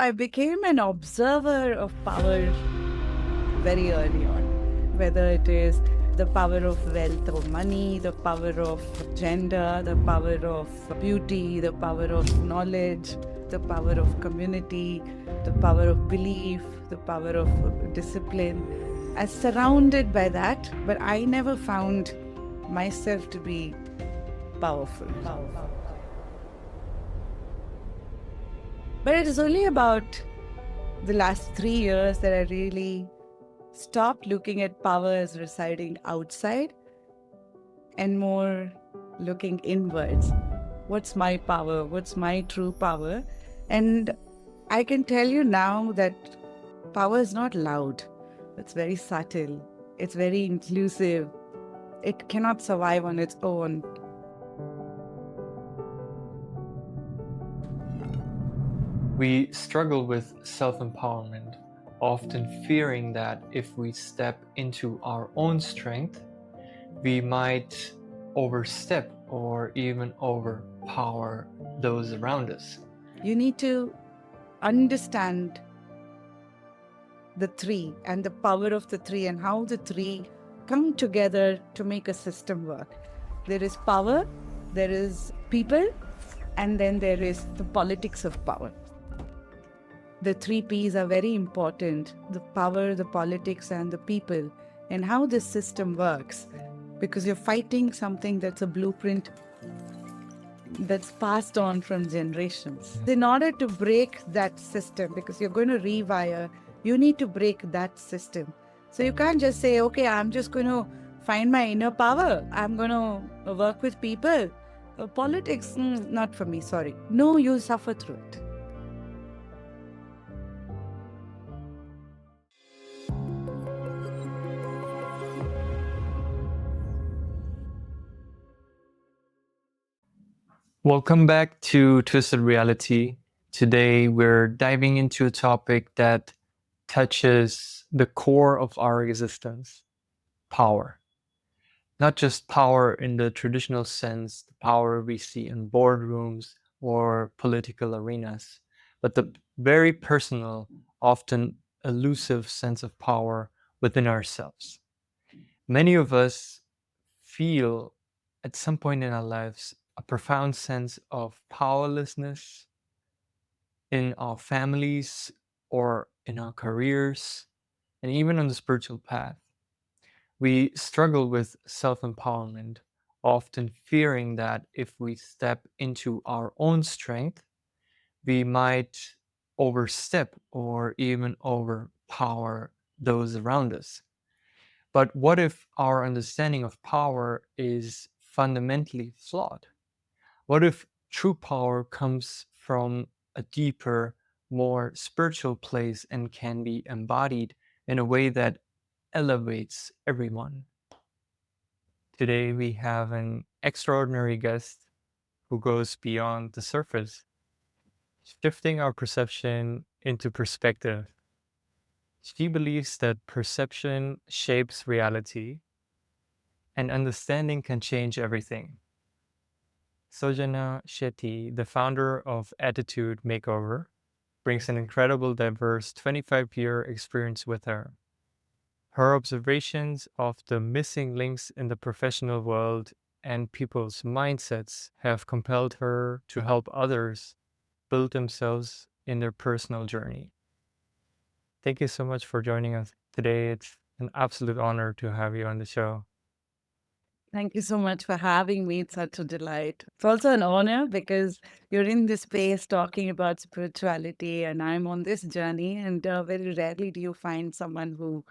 I became an observer of power very early on, whether it is the power of wealth or money, the power of gender, the power of beauty, the power of knowledge, the power of community, the power of belief, the power of discipline. I was surrounded by that, but I never found myself to be powerful. But it is only about the last 3 years that I really stopped looking at power as residing outside and more looking inwards. What's my power? What's my true power? And I can tell you now that power is not loud. It's very subtle. It's very inclusive. It cannot survive on its own. We struggle with self-empowerment, often fearing that if we step into our own strength, we might overstep or even overpower those around us. You need to understand the three and the power of the three and how the three come together to make a system work. There is power, there is people, and then there is the politics of power. The three P's are very important: the power, the politics, and the people, and how this system works. Because you're fighting something that's a blueprint that's passed on from generations. In order to break that system, because you're going to rewire, you need to break that system. So you can't just say, okay, I'm just going to find my inner power. I'm going to work with people. Politics, not for me, sorry. No, you suffer through it. Welcome back to Twisted Reality. Today we're diving into a topic that touches the core of our existence: power. Not just power in the traditional sense, the power we see in boardrooms or political arenas, but the very personal, often elusive sense of power within ourselves. Many of us feel at some point in our lives a profound sense of powerlessness in our families or in our careers, and even on the spiritual path. We struggle with self-empowerment, often fearing that if we step into our own strength, we might overstep or even overpower those around us. But what if our understanding of power is fundamentally flawed? What if true power comes from a deeper, more spiritual place and can be embodied in a way that elevates everyone? Today we have an extraordinary guest who goes beyond the surface, shifting our perception into perspective. She believes that perception shapes reality and understanding can change everything. Sowjanya Shetty, the founder of Attitude Makeover, brings an incredible diverse 25-year experience with her. Her observations of the missing links in the professional world and people's mindsets have compelled her to help others build themselves in their personal journey. Thank you so much for joining us today. It's an absolute honor to have you on the show. Thank you so much for having me. It's such a delight. It's also an honor because you're in this space talking about spirituality, and I'm on this journey. And very rarely do you find someone who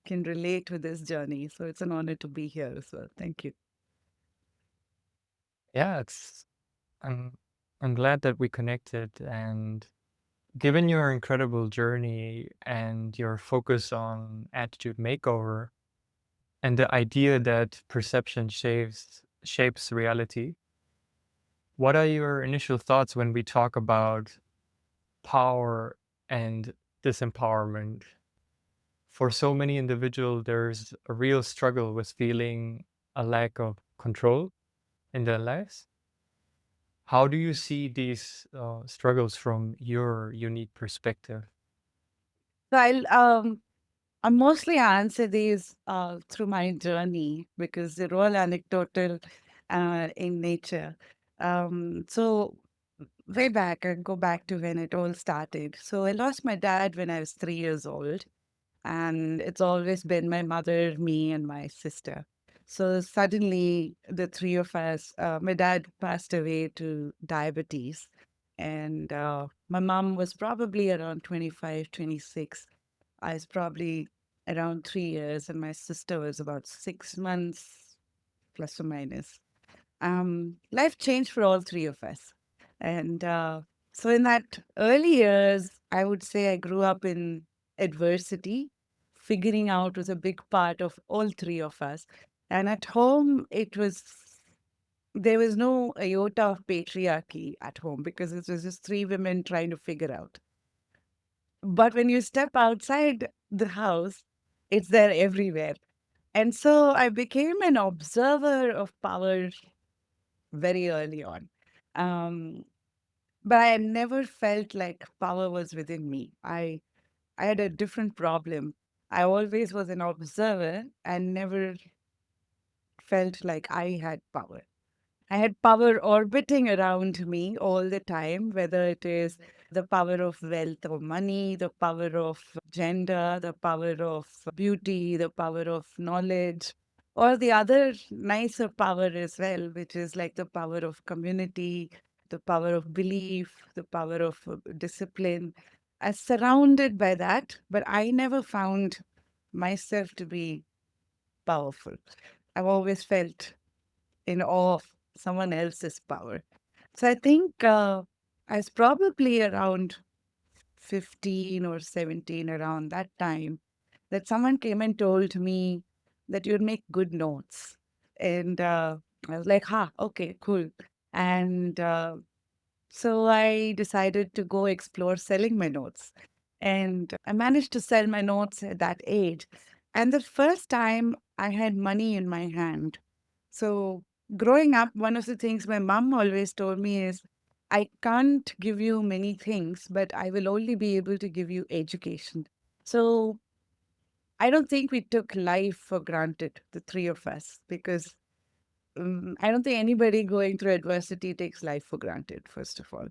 can relate with this journey. So it's an honor to be here as well. Thank you. Yeah, I'm glad that we connected, and given your incredible journey and your focus on attitude makeover and the idea that perception shapes reality, what are your initial thoughts when we talk about power and disempowerment? For so many individuals, there's a real struggle with feeling a lack of control in their lives. How do you see these struggles from your unique perspective? So I mostly answer these through my journey because they're all anecdotal in nature. So way back, I go back to when it all started. So I lost my dad when I was 3 years old, and it's always been my mother, me, and my sister. So suddenly, the three of us, my dad passed away to diabetes, and my mom was probably around 25, 26. I was probably around 3 years, and my sister was about 6 months, plus or minus. Life changed for all three of us. And so, in that early years, I would say I grew up in adversity. Figuring out was a big part of all three of us. And at home, there was no iota of patriarchy at home because it was just three women trying to figure out. But when you step outside the house, it's there everywhere. And so I became an observer of power very early on. Um, but I never felt like power was within me. I had a different problem. I always was an observer and never felt like I had power. I had power orbiting around me all the time, whether it is the power of wealth or money, the power of gender, the power of beauty, the power of knowledge, or the other nicer power as well, which is like the power of community, the power of belief, the power of discipline. I was surrounded by that, but I never found myself to be powerful. I've always felt in awe of someone else's power. So I think I was probably around 15 or 17, around that time, that someone came and told me that you'd make good notes. And I was like, ha, okay, cool. And so I decided to go explore selling my notes. And I managed to sell my notes at that age. And the first time I had money in my hand. So growing up, one of the things my mom always told me is, I can't give you many things, but I will only be able to give you education. So I don't think we took life for granted, the three of us, because I don't think anybody going through adversity takes life for granted, first of all.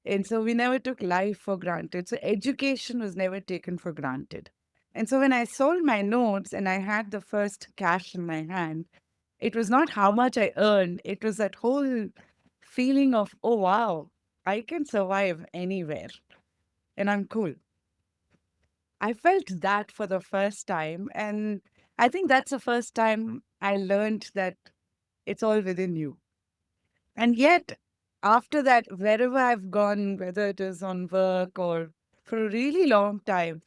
And so we never took life for granted. So education was never taken for granted. And so when I sold my notes and I had the first cash in my hand, it was not how much I earned, it was that whole feeling of, oh, wow, I can survive anywhere and I'm cool. I felt that for the first time. And I think that's the first time I learned that it's all within you. And yet, after that, wherever I've gone, whether it is on work or for a really long time,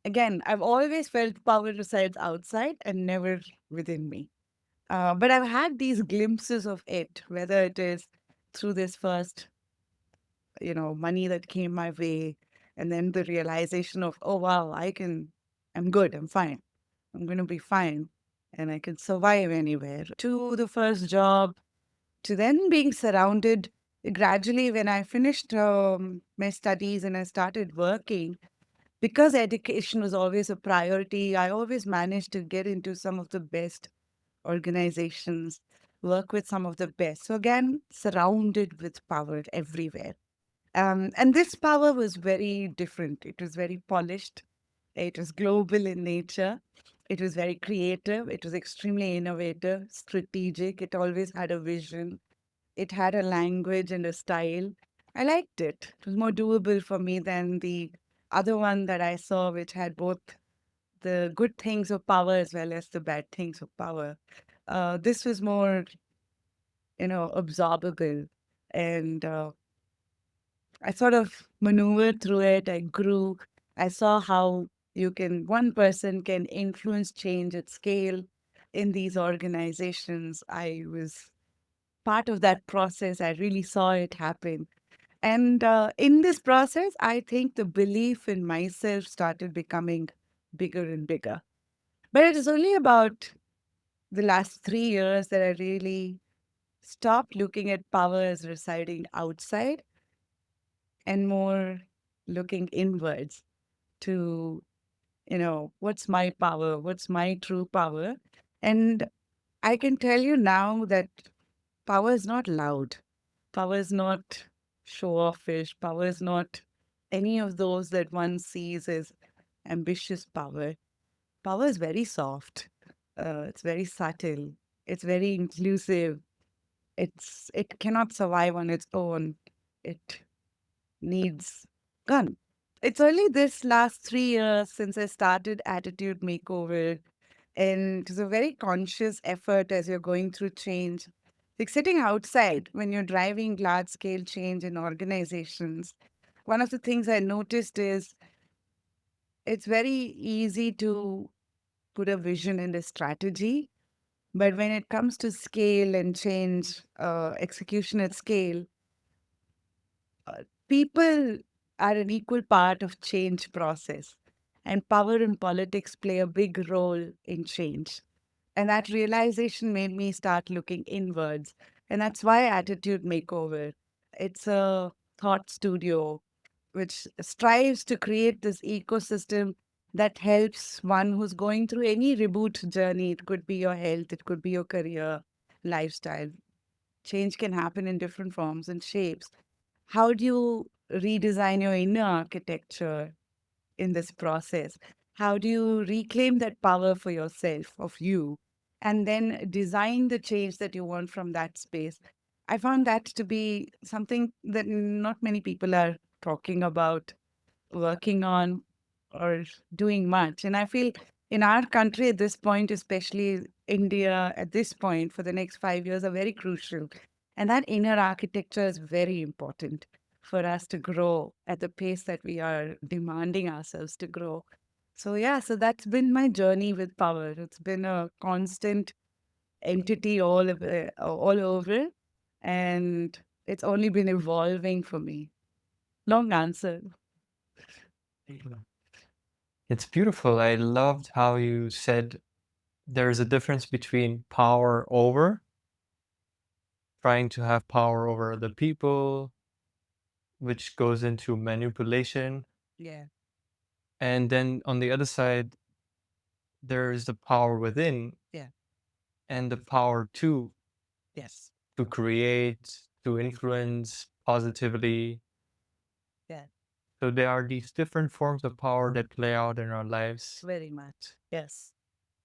again, I've always felt power resides outside and never within me. But I've had these glimpses of it, whether it is through this first, money that came my way, and then the realization of, oh, wow, I'm good, I'm fine, I'm going to be fine, and I can survive anywhere, to the first job, to then being surrounded gradually when I finished my studies and I started working. Because education was always a priority, I always managed to get into some of the best organizations, work with some of the best. So again, surrounded with power everywhere. And this power was very different. It was very polished. It was global in nature. It was very creative. It was extremely innovative, strategic. It always had a vision. It had a language and a style. I liked it. It was more doable for me than the other one that I saw, which had both the good things of power as well as the bad things of power. This was more, absorbable. And I sort of maneuvered through it. I grew. I saw how one person can influence change at scale in these organizations. I was part of that process. I really saw it happen. And in this process, I think the belief in myself started becoming bigger and bigger. But it is only about the last 3 years that I really stop looking at power as residing outside and more looking inwards to, what's my power? What's my true power? And I can tell you now that power is not loud. Power is not show offish. Power is not any of those that one sees as ambitious power. Power is very soft. It's very subtle. It's very inclusive. It cannot survive on its own. It needs gun. It's only this last 3 years since I started Attitude Makeover, and it's a very conscious effort as you're going through change. Like sitting outside when you're driving large scale change in organizations, one of the things I noticed is it's very easy to put a vision and a strategy. But when it comes to scale and change, execution at scale, people are an equal part of change process. And power and politics play a big role in change. And that realization made me start looking inwards. And that's why Attitude Makeover. It's a thought studio which strives to create this ecosystem that helps one who's going through any reboot journey. It could be your health, it could be your career, lifestyle. Change can happen in different forms and shapes. How do you redesign your inner architecture in this process? How do you reclaim that power for yourself, of you, and then design the change that you want from that space? I found that to be something that not many people are talking about, working on, or doing much. And I feel in our country at this point, especially India at this point for the next 5 years, are very crucial. And that inner architecture is very important for us to grow at the pace that we are demanding ourselves to grow. So, yeah, so that's been my journey with power. It's been a constant entity all over, and it's only been evolving for me. Long answer. It's beautiful. I loved how you said there's a difference between power over, trying to have power over other people, which goes into manipulation. Yeah. And then on the other side, there is the power within Yeah. and the power Yes. to create, to influence positively. Yeah. So there are these different forms of power that play out in our lives. Very much. Yes.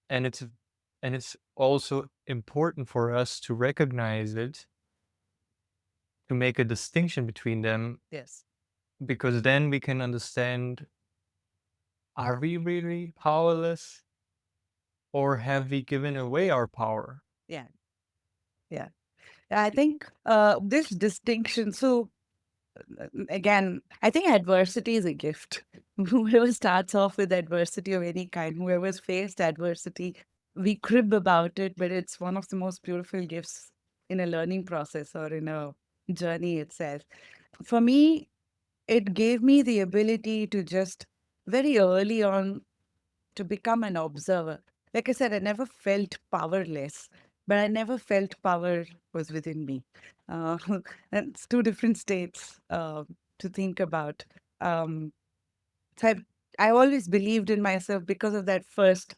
And it's also important for us to recognize it, to make a distinction between them, Yes. because then we can understand, are we really powerless, or have we given away our power? Yeah. Yeah. I think this distinction. So again, I think adversity is a gift. Whoever starts off with adversity of any kind, whoever's faced adversity, we crib about it, but it's one of the most beautiful gifts in a learning process or in a journey itself. For me, it gave me the ability to just very early on to become an observer. Like I said, I never felt powerless, but I never felt power was within me. Uh, it's two different states to think about. Um, so I always believed in myself because of that first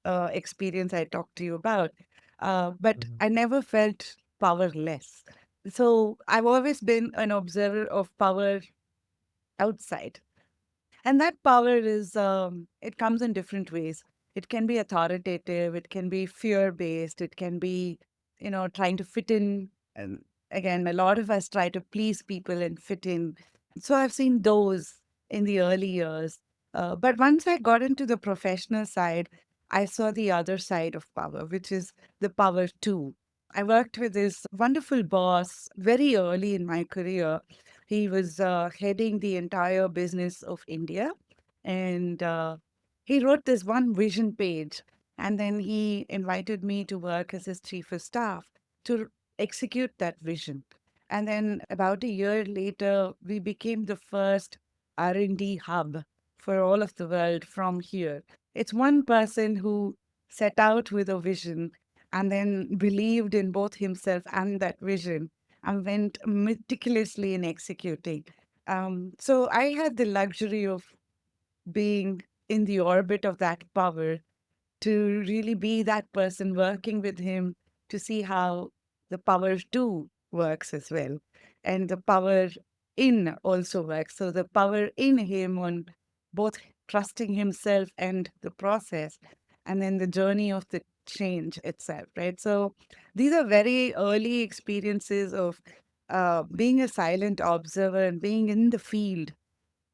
experience I talked to you about. But Mhm. I never felt powerless. So I've always been an observer of power outside. And that power is, it comes in different ways. It can be authoritative, it can be fear based, it can be, trying to fit in. And again, a lot of us try to please people and fit in. So I've seen those in the early years. But once I got into the professional side, I saw the other side of power, which is the power too. I worked with this wonderful boss very early in my career. He was heading the entire business of India. And he wrote this one vision page. And then he invited me to work as his chief of staff to execute that vision. And then about a year later, we became the first R&D hub for all of the world from here. It's one person who set out with a vision and then believed in both himself and that vision and went meticulously in executing. So I had the luxury of being in the orbit of that power to really be that person working with him to see how the power to works as well. And the power in also works. So the power in him on both trusting himself and the process, and then the journey of the change itself, right? So these are very early experiences of being a silent observer and being in the field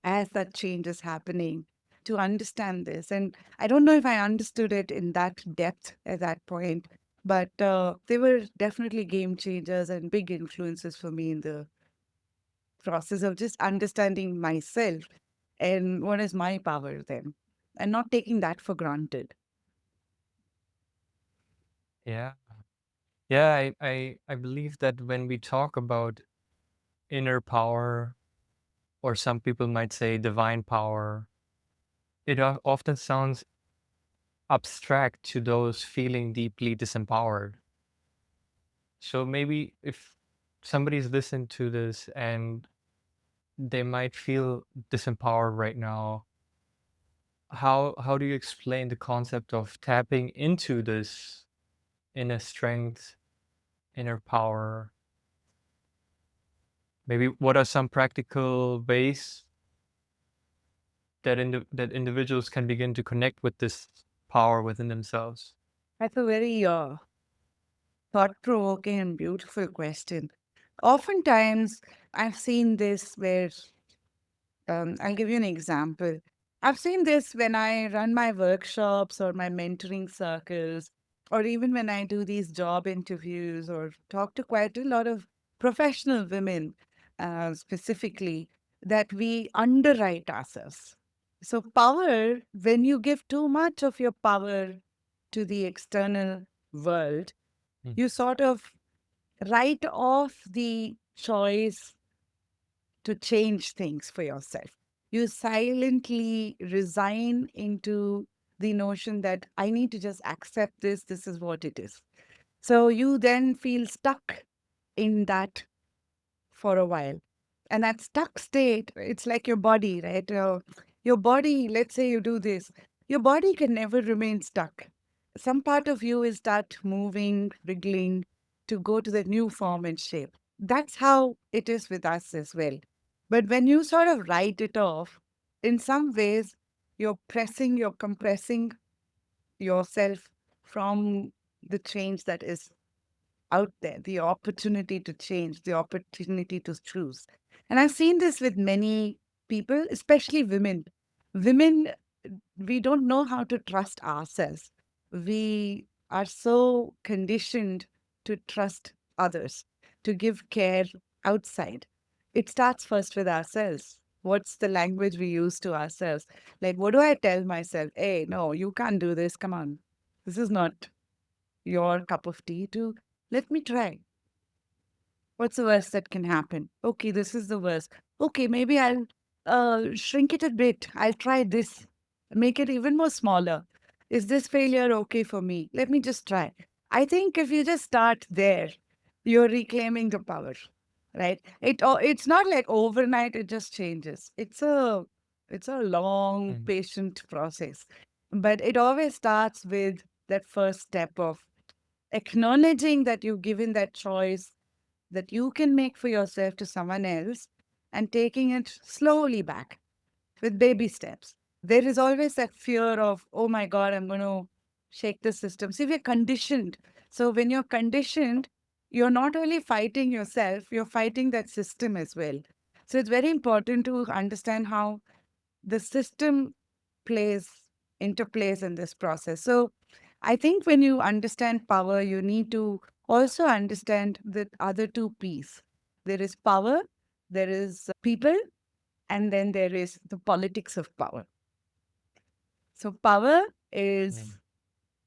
as that change is happening to understand this. And I don't know if I understood it in that depth at that point, but they were definitely game changers and big influences for me in the process of just understanding myself and what is my power then, and not taking that for granted. Yeah. Yeah, I believe that when we talk about inner power, or some people might say divine power, it often sounds abstract to those feeling deeply disempowered. So maybe if somebody's listened to this and they might feel disempowered right now, how do you explain the concept of tapping into this inner strength, inner power? Maybe what are some practical ways that individuals can begin to connect with this power within themselves? That's a very thought provoking and beautiful question. Oftentimes, I've seen this where I'll give you an example. I've seen this when I run my workshops or my mentoring circles, or even when I do these job interviews or talk to quite a lot of professional women, specifically, that we underwrite ourselves. So, power, when you give too much of your power to the external world, Mm. you sort of write off the choice to change things for yourself. You silently resign into the notion that I need to just accept this, this is what it is. So you then feel stuck in that for a while. And that stuck state, it's like your body, right? Your body, let's say you do this, your body can never remain stuck. Some part of you will start moving, wriggling to go to the new form and shape. That's how it is with us as well. But when you sort of write it off, in some ways, you're compressing yourself from the change that is out there, the opportunity to change, the opportunity to choose. And I've seen this with many people, especially women. Women, we don't know how to trust ourselves. We are so conditioned to trust others, to give care outside. It starts first with ourselves. What's the language we use to ourselves? Like, what do I tell myself? Hey, no, you can't do this. Come on. This is not your cup of tea. To let me try. What's the worst that can happen? Okay, this is the worst. Okay, maybe I'll shrink it a bit. I'll try this, make it even more smaller. Is this failure okay for me? Let me just try. I think if you just start there, you're reclaiming the power, right? It's not like overnight it just changes. It's a long, Mm. patient process, but it always starts with that first step of acknowledging that you've given that choice that you can make for yourself to someone else and taking it slowly back with baby steps. There is always that fear of, oh my God, I'm going to shake the system. See, we're conditioned. So when you're conditioned, you're not only fighting yourself, you're fighting that system as well. So it's very important to understand how the system plays interplays in this process. So I think when you understand power, you need to also understand the other two P's. There is power, there is people, and then there is the politics of power. So power Mm. is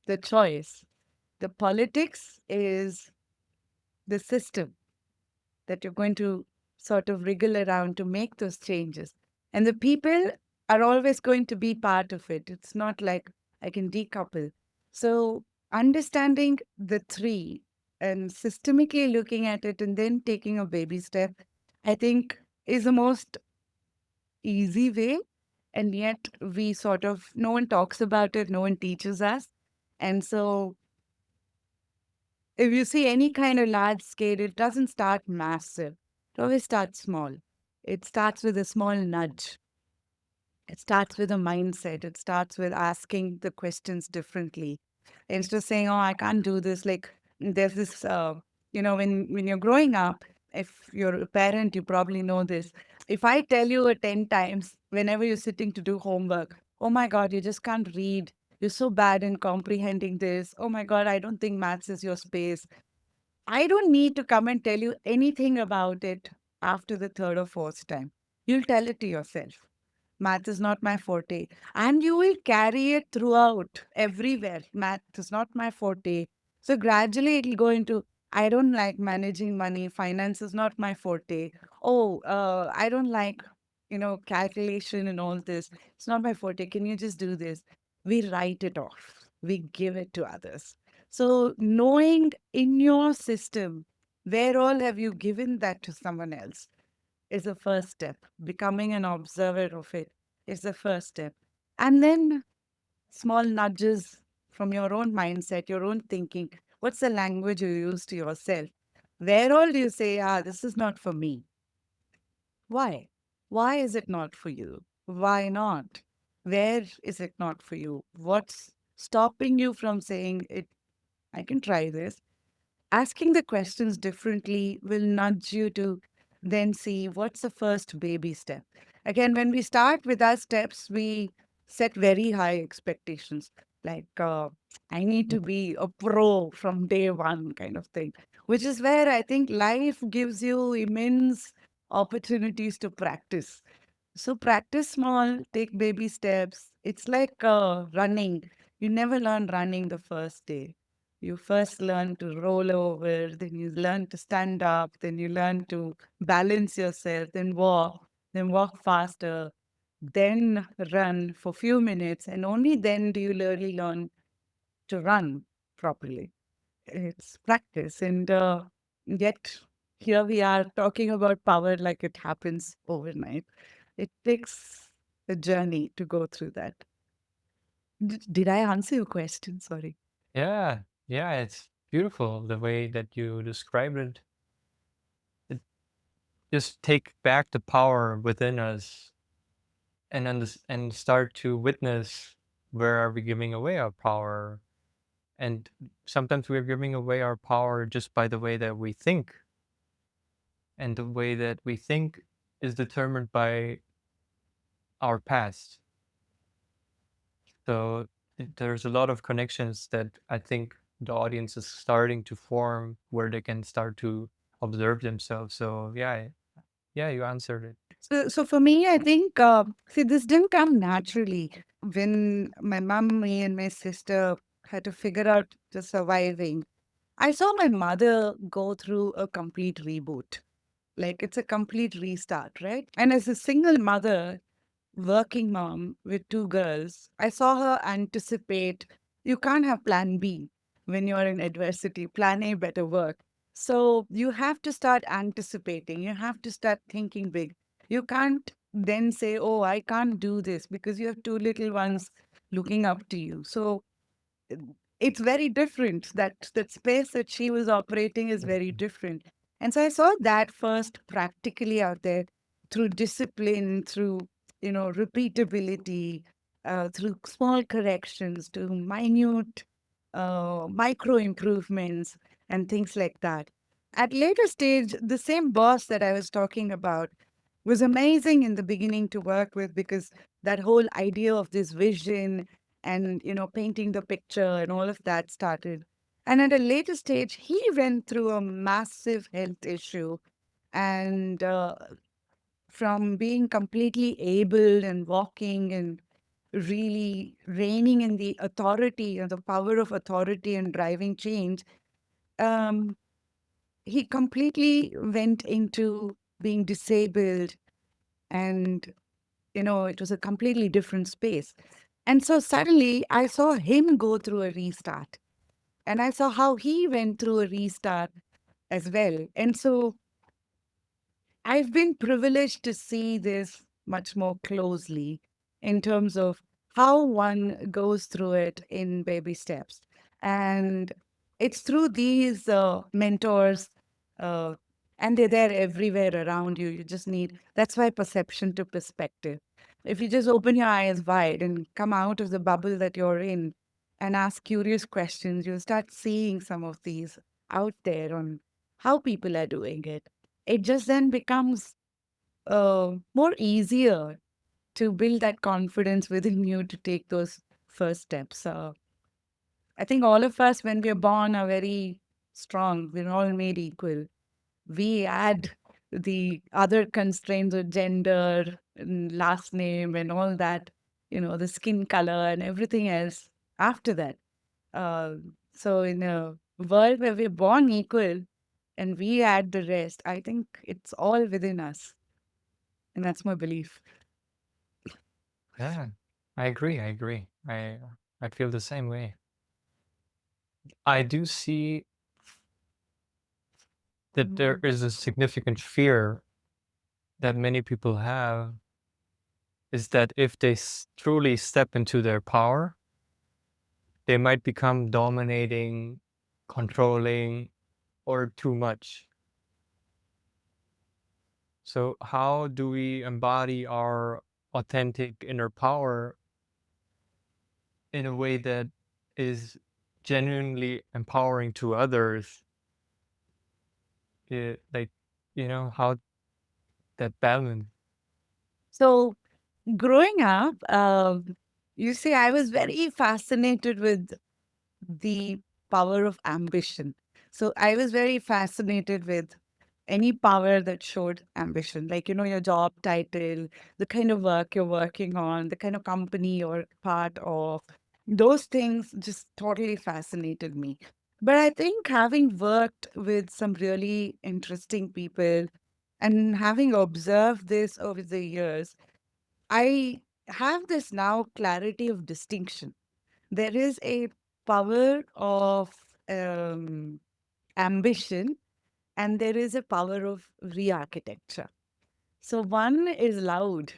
the choice. The politics is the system that you're going to sort of wriggle around to make those changes. And the people are always going to be part of it. It's not like I can decouple. So understanding the three and systemically looking at it and then taking a baby step, I think is the most easy way. And yet we sort of, no one talks about it, no one teaches us. And so if you see any kind of large scale, it doesn't start massive. It always starts small. It starts with a small nudge. It starts with a mindset. It starts with asking the questions differently. Instead of saying, "Oh, I can't do this." Like there's this, when you're growing up, if you're a parent, you probably know this. If I tell you 10 times whenever you're sitting to do homework, "Oh my God, you just can't read. You're so bad in comprehending this. Oh my God, I don't think maths is your space." I don't need to come and tell you anything about it after the third or fourth time. You'll tell it to yourself. Math is not my forte. And you will carry it throughout, everywhere. Math is not my forte. So gradually it'll go into, I don't like managing money. Finance is not my forte. Oh, I don't like, calculation and all this. It's not my forte. Can you just do this? We write it off. We give it to others. So knowing in your system, where all have you given that to someone else? Is the first step. Becoming an observer of it is the first step. And then small nudges from your own mindset, your own thinking. What's the language you use to yourself? Where all do you say, this is not for me? Why? Why is it not for you? Why not? Where is it not for you? What's stopping you from saying it? I can try this. Asking the questions differently will nudge you to then see what's the first baby step. Again, when we start with our steps, we set very high expectations, like I need to be a pro from day one, kind of thing, which is where I think life gives you immense opportunities to practice. So practice small, take baby steps. It's like running. You never learn running the first day. You first learn to roll over, then you learn to stand up, then you learn to balance yourself, then walk faster, then run for few minutes, and only then do you really learn to run properly. It's practice. And yet, here we are talking about power like it happens overnight. It takes a journey to go through that. Did I answer your question? Sorry. Yeah, yeah, it's beautiful the way that you described it. It just take back the power within us and and start to witness where are we giving away our power. And sometimes we're giving away our power just by the way that we think. And the way that we think is determined by our past. So there's a lot of connections that I think the audience is starting to form where they can start to observe themselves. So yeah, yeah, you answered it. So for me, I think, see, this didn't come naturally. When my mom, me, and my sister had to figure out the surviving, I saw my mother go through a complete reboot. Like it's a complete restart, right? And as a single mother, working mom with two girls, I saw her anticipate you can't have plan B when you're in adversity. Plan A better work. So you have to start anticipating. You have to start thinking big. You can't then say, oh, I can't do this because you have two little ones looking up to you. So uh, it's very different. That space that she was operating is very different. And so I saw that first practically out there through discipline, through repeatability, through small corrections to minute micro improvements and things like that. At later stage, the same boss that I was talking about was amazing in the beginning to work with because that whole idea of this vision and painting the picture and all of that started. And at a later stage, he went through a massive health issue and from being completely able and walking and really reigning in the authority and the power of authority and driving change, um, he completely went into being disabled and it was a completely different space. And so suddenly I saw him go through a restart. And I saw how he went through a restart as well. And so I've been privileged to see this much more closely in terms of how one goes through it in baby steps. And it's through these mentors, uh, and they're there everywhere around you. You just need, that's why perception to perspective. If you just open your eyes wide and come out of the bubble that you're in and ask curious questions, you'll start seeing some of these out there on how people are doing it. It just then becomes more easier to build that confidence within you to take those first steps. I think all of us, when we're born, are very strong. We're all made equal. We add the other constraints of gender, and last name, and all that, the skin color and everything else after that. Uh, so, in a world where we're born equal and we add the rest, I think it's all within us. And that's my belief. Yeah, I agree. I agree. I feel the same way. I do see that there is a significant fear that many people have is that if they truly step into their power, they might become dominating, controlling, or too much. So, how do we embody our authentic inner power in a way that is genuinely empowering to others? Like, how that balance. So, growing up, you see, I was very fascinated with the power of ambition. So, I was very fascinated with any power that showed ambition, like, your job title, the kind of work you're working on, the kind of company you're part of. Those things just totally fascinated me. But I think having worked with some really interesting people and having observed this over the years, I have this now clarity of distinction. There is a power of um, ambition and there is a power of re-architecture. So one is loud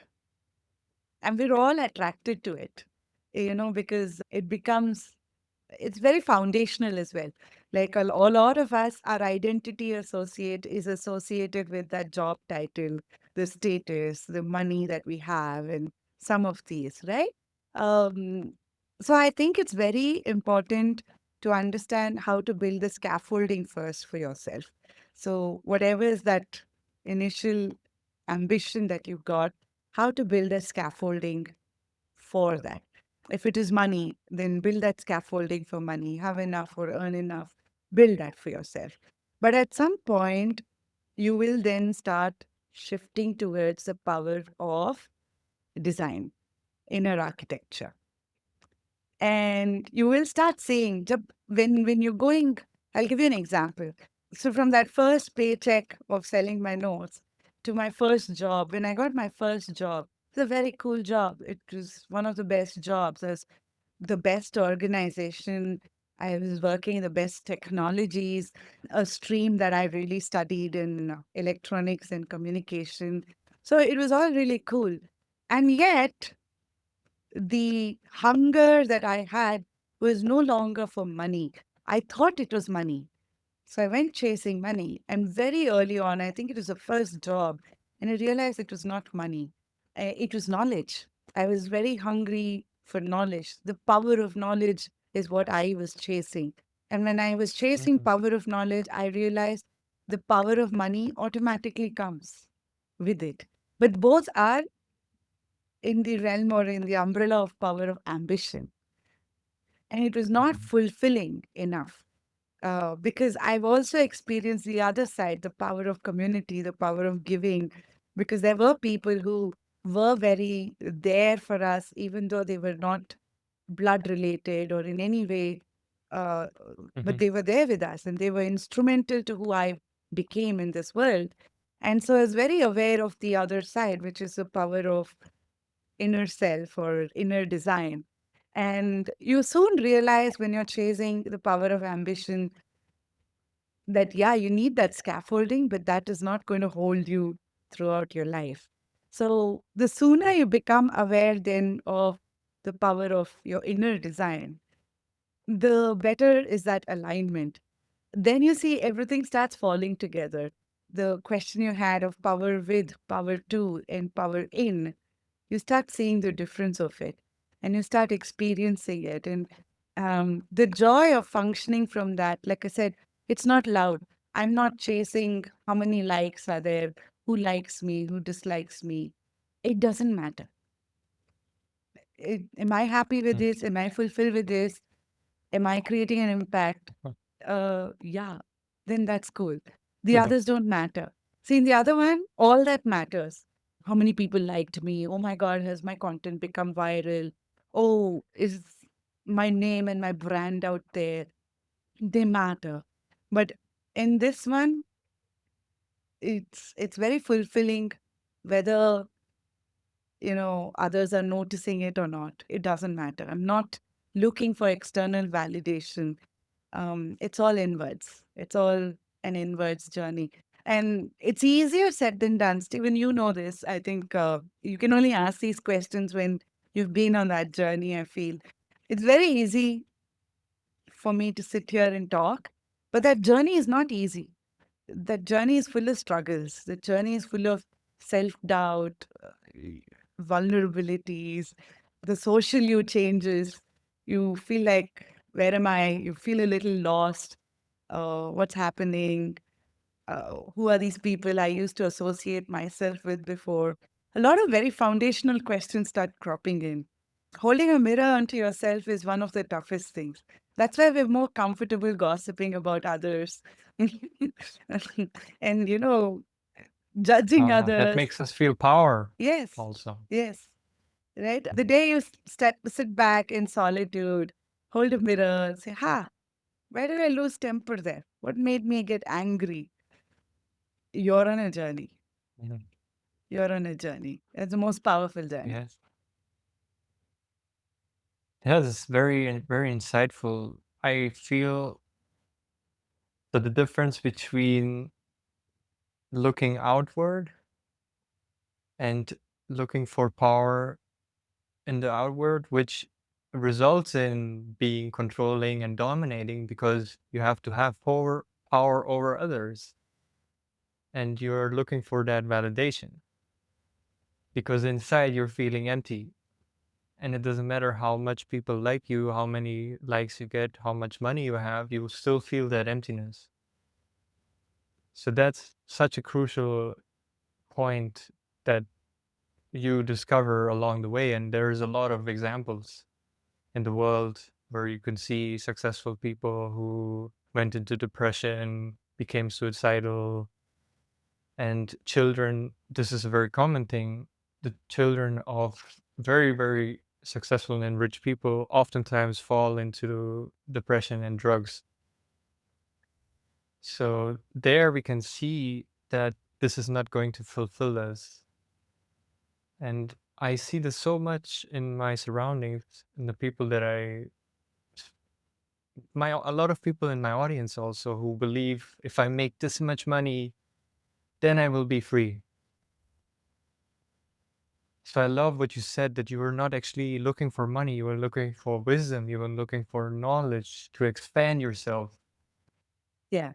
and we're all attracted to it, because it becomes, it's very foundational as well. Like a lot of us, our identity is associated with that job title, the status, the money that we have, and some of these, right? Um, so I think it's very important to understand how to build the scaffolding first for yourself. So whatever is that initial ambition that you've got, how to build a scaffolding for that. If it is money, then build that scaffolding for money. Have enough or earn enough. Build that for yourself. But at some point, you will then start shifting towards the power of design, inner architecture. And you will start seeing when you're going, I'll give you an example. So from that first paycheck of selling my notes to my first job, when I got my first job, it's a very cool job. It was one of the best jobs. It was the best organization. I was working in the best technologies, a stream that I really studied in electronics and communication. So it was all really cool. And yet, the hunger that I had was no longer for money. I thought it was money. So I went chasing money. And very early on, I think it was the first job, and I realized it was not money, it was knowledge. I was very hungry for knowledge. The power of knowledge is what I was chasing. And when I was chasing Mhm. power of knowledge, I realized the power of money automatically comes with it. But both are in the realm or in the umbrella of power of ambition. And it was not Mhm. fulfilling enough because I've also experienced the other side, the power of community, the power of giving, because there were people who were very there for us, even though they were not blood related or in any way, uh, but Mhm. they were there with us and they were instrumental to who I became in this world. And so I was very aware of the other side, which is the power of inner self or inner design. And you soon realize when you're chasing the power of ambition that, yeah, you need that scaffolding, but that is not going to hold you throughout your life. So the sooner you become aware then of the power of your inner design, the better is that alignment. Then you see everything starts falling together. The question you had of power with, power to, and power in, you start seeing the difference of it and you start experiencing it. And the joy of functioning from that, like I said, it's not loud. I'm not chasing how many likes are there, who likes me, who dislikes me. It doesn't matter. Am I happy with this? Am I fulfilled with this? Am I creating an impact? Yeah, then that's cool. The others don't matter. See, in the other one, all that matters. How many people liked me? Oh my God, has my content become viral? Oh, is my name and my brand out there? They matter. But in this one, it's very fulfilling whether others are noticing it or not. It doesn't matter. I'm not looking for external validation. It's all inwards. It's all an inwards journey. And it's easier said than done. Steven, you know this. I think you can only ask these questions when you've been on that journey, I feel. It's very easy for me to sit here and talk, but that journey is not easy. That journey is full of struggles. The journey is full of self doubt, vulnerabilities, the social you changes. You feel like, where am I? You feel a little lost. What's happening? Who are these people I used to associate myself with before? A lot of very foundational questions start cropping in. Holding a mirror onto yourself is one of the toughest things. That's why we're more comfortable gossiping about others and, judging That others. makes us feel power Yes, also. yes, right? The day you sit back in solitude, hold a mirror, say, where did I lose temper there? What made me get angry? You're on a journey. Mhm. You're on a journey. It's the most powerful journey. Yes. Yeah, this is very insightful. I feel that the difference between looking outward and looking for power in the outward, which results in being controlling and dominating because you have to have power over others, and you're looking for that validation because inside you're feeling empty, and it doesn't matter how much people like you, how many likes you get, how much money you have, you will still feel that emptiness. So that's such a crucial point that you discover along the way, and there's a lot of examples in the world where you can see successful people who went into depression, became suicidal, and children. This is a very common thing. The children of very successful and rich people oftentimes fall into depression and drugs. So there we can see that this is not going to fulfill us. And I see this so much in my surroundings and the people that a lot of people in my audience also who believe if I make this much money, then I will be free. So I love what you said, that you were not actually looking for money, you were looking for wisdom, you were looking for knowledge to expand yourself. Yeah,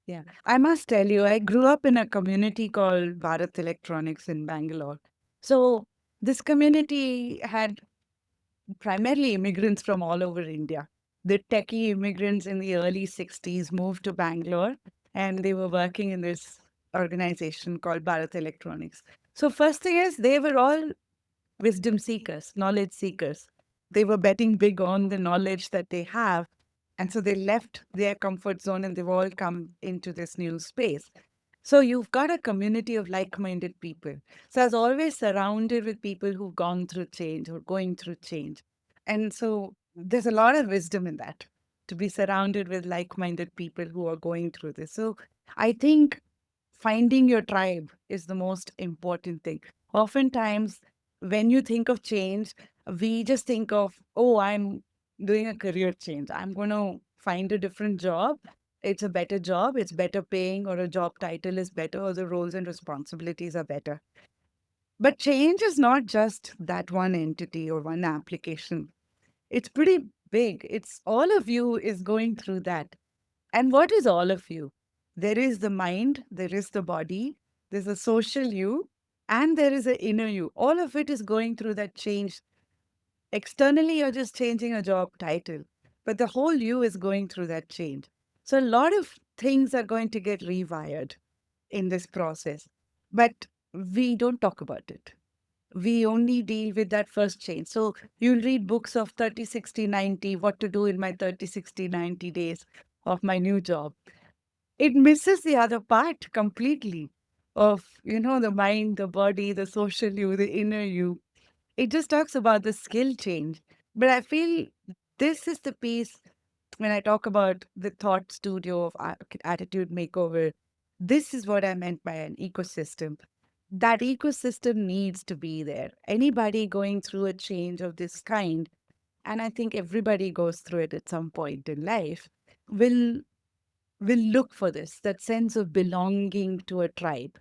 yeah. I must tell you, I grew up in a community called Bharat Electronics in Bangalore. So this community had primarily immigrants from all over India. The techie immigrants in the early 60s moved to Bangalore and they were working in this organization called Bharat Electronics. So, first thing is, they were all wisdom seekers, knowledge seekers. They were betting big on the knowledge that they have. And so they left their comfort zone and they've all come into this new space. So you've got a community of like minded people. So I was always surrounded with people who've gone through change or going through change. And so there's a lot of wisdom in that, to be surrounded with like minded people who are going through this. So I think finding your tribe is the most important thing. Oftentimes, when you think of change, We just think of, oh, I'm doing a career change. I'm going to find a different job. It's a better job. It's better paying, or a job title is better, or the roles and responsibilities are better. But change is not just that one entity or one application. It's pretty big. It's all of you is going through that. And what is all of you? There is the mind, there is the body, there's a social you, and there is an inner you. All of it is going through that change. Externally, you're just changing a job title, but the whole you is going through that change. So a lot of things are going to get rewired in this process, but we don't talk about it. We only deal with that first change. So you'll read books of 30, 60, 90, what to do in my 30, 60, 90 days of my new job. It misses the other part completely of, the mind, the body, the social you, the inner you. It just talks about the skill change. But I feel this is the piece when I talk about the thought studio of attitude makeover. This is what I meant by an ecosystem. That ecosystem needs to be there. Anybody going through a change of this kind, and I think everybody goes through it at some point in life, will will look for this, that sense of belonging to a tribe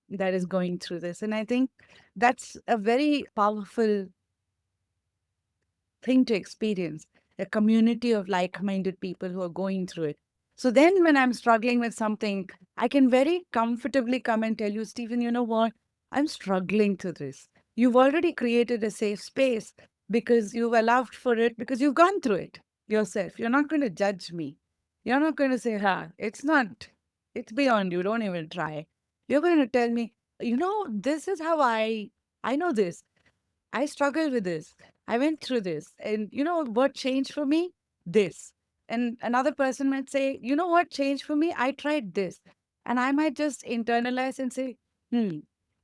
that is going through this. And I think that's a very powerful thing to experience, a community of like minded people who are going through it. So then, when I'm struggling with something, I can very comfortably come and tell you, Stephen, you know what? I'm struggling to this. You've already created a safe space because you've allowed for it, because you've gone through it yourself. You're not going to judge me. You're not going to say, it's not, it's beyond you. Don't even try. You're going to tell me, this is how I know this. I struggle with this. I went through this. And you know what changed for me? This. And another person might say, you know what changed for me? I tried this. And I might just internalize and say,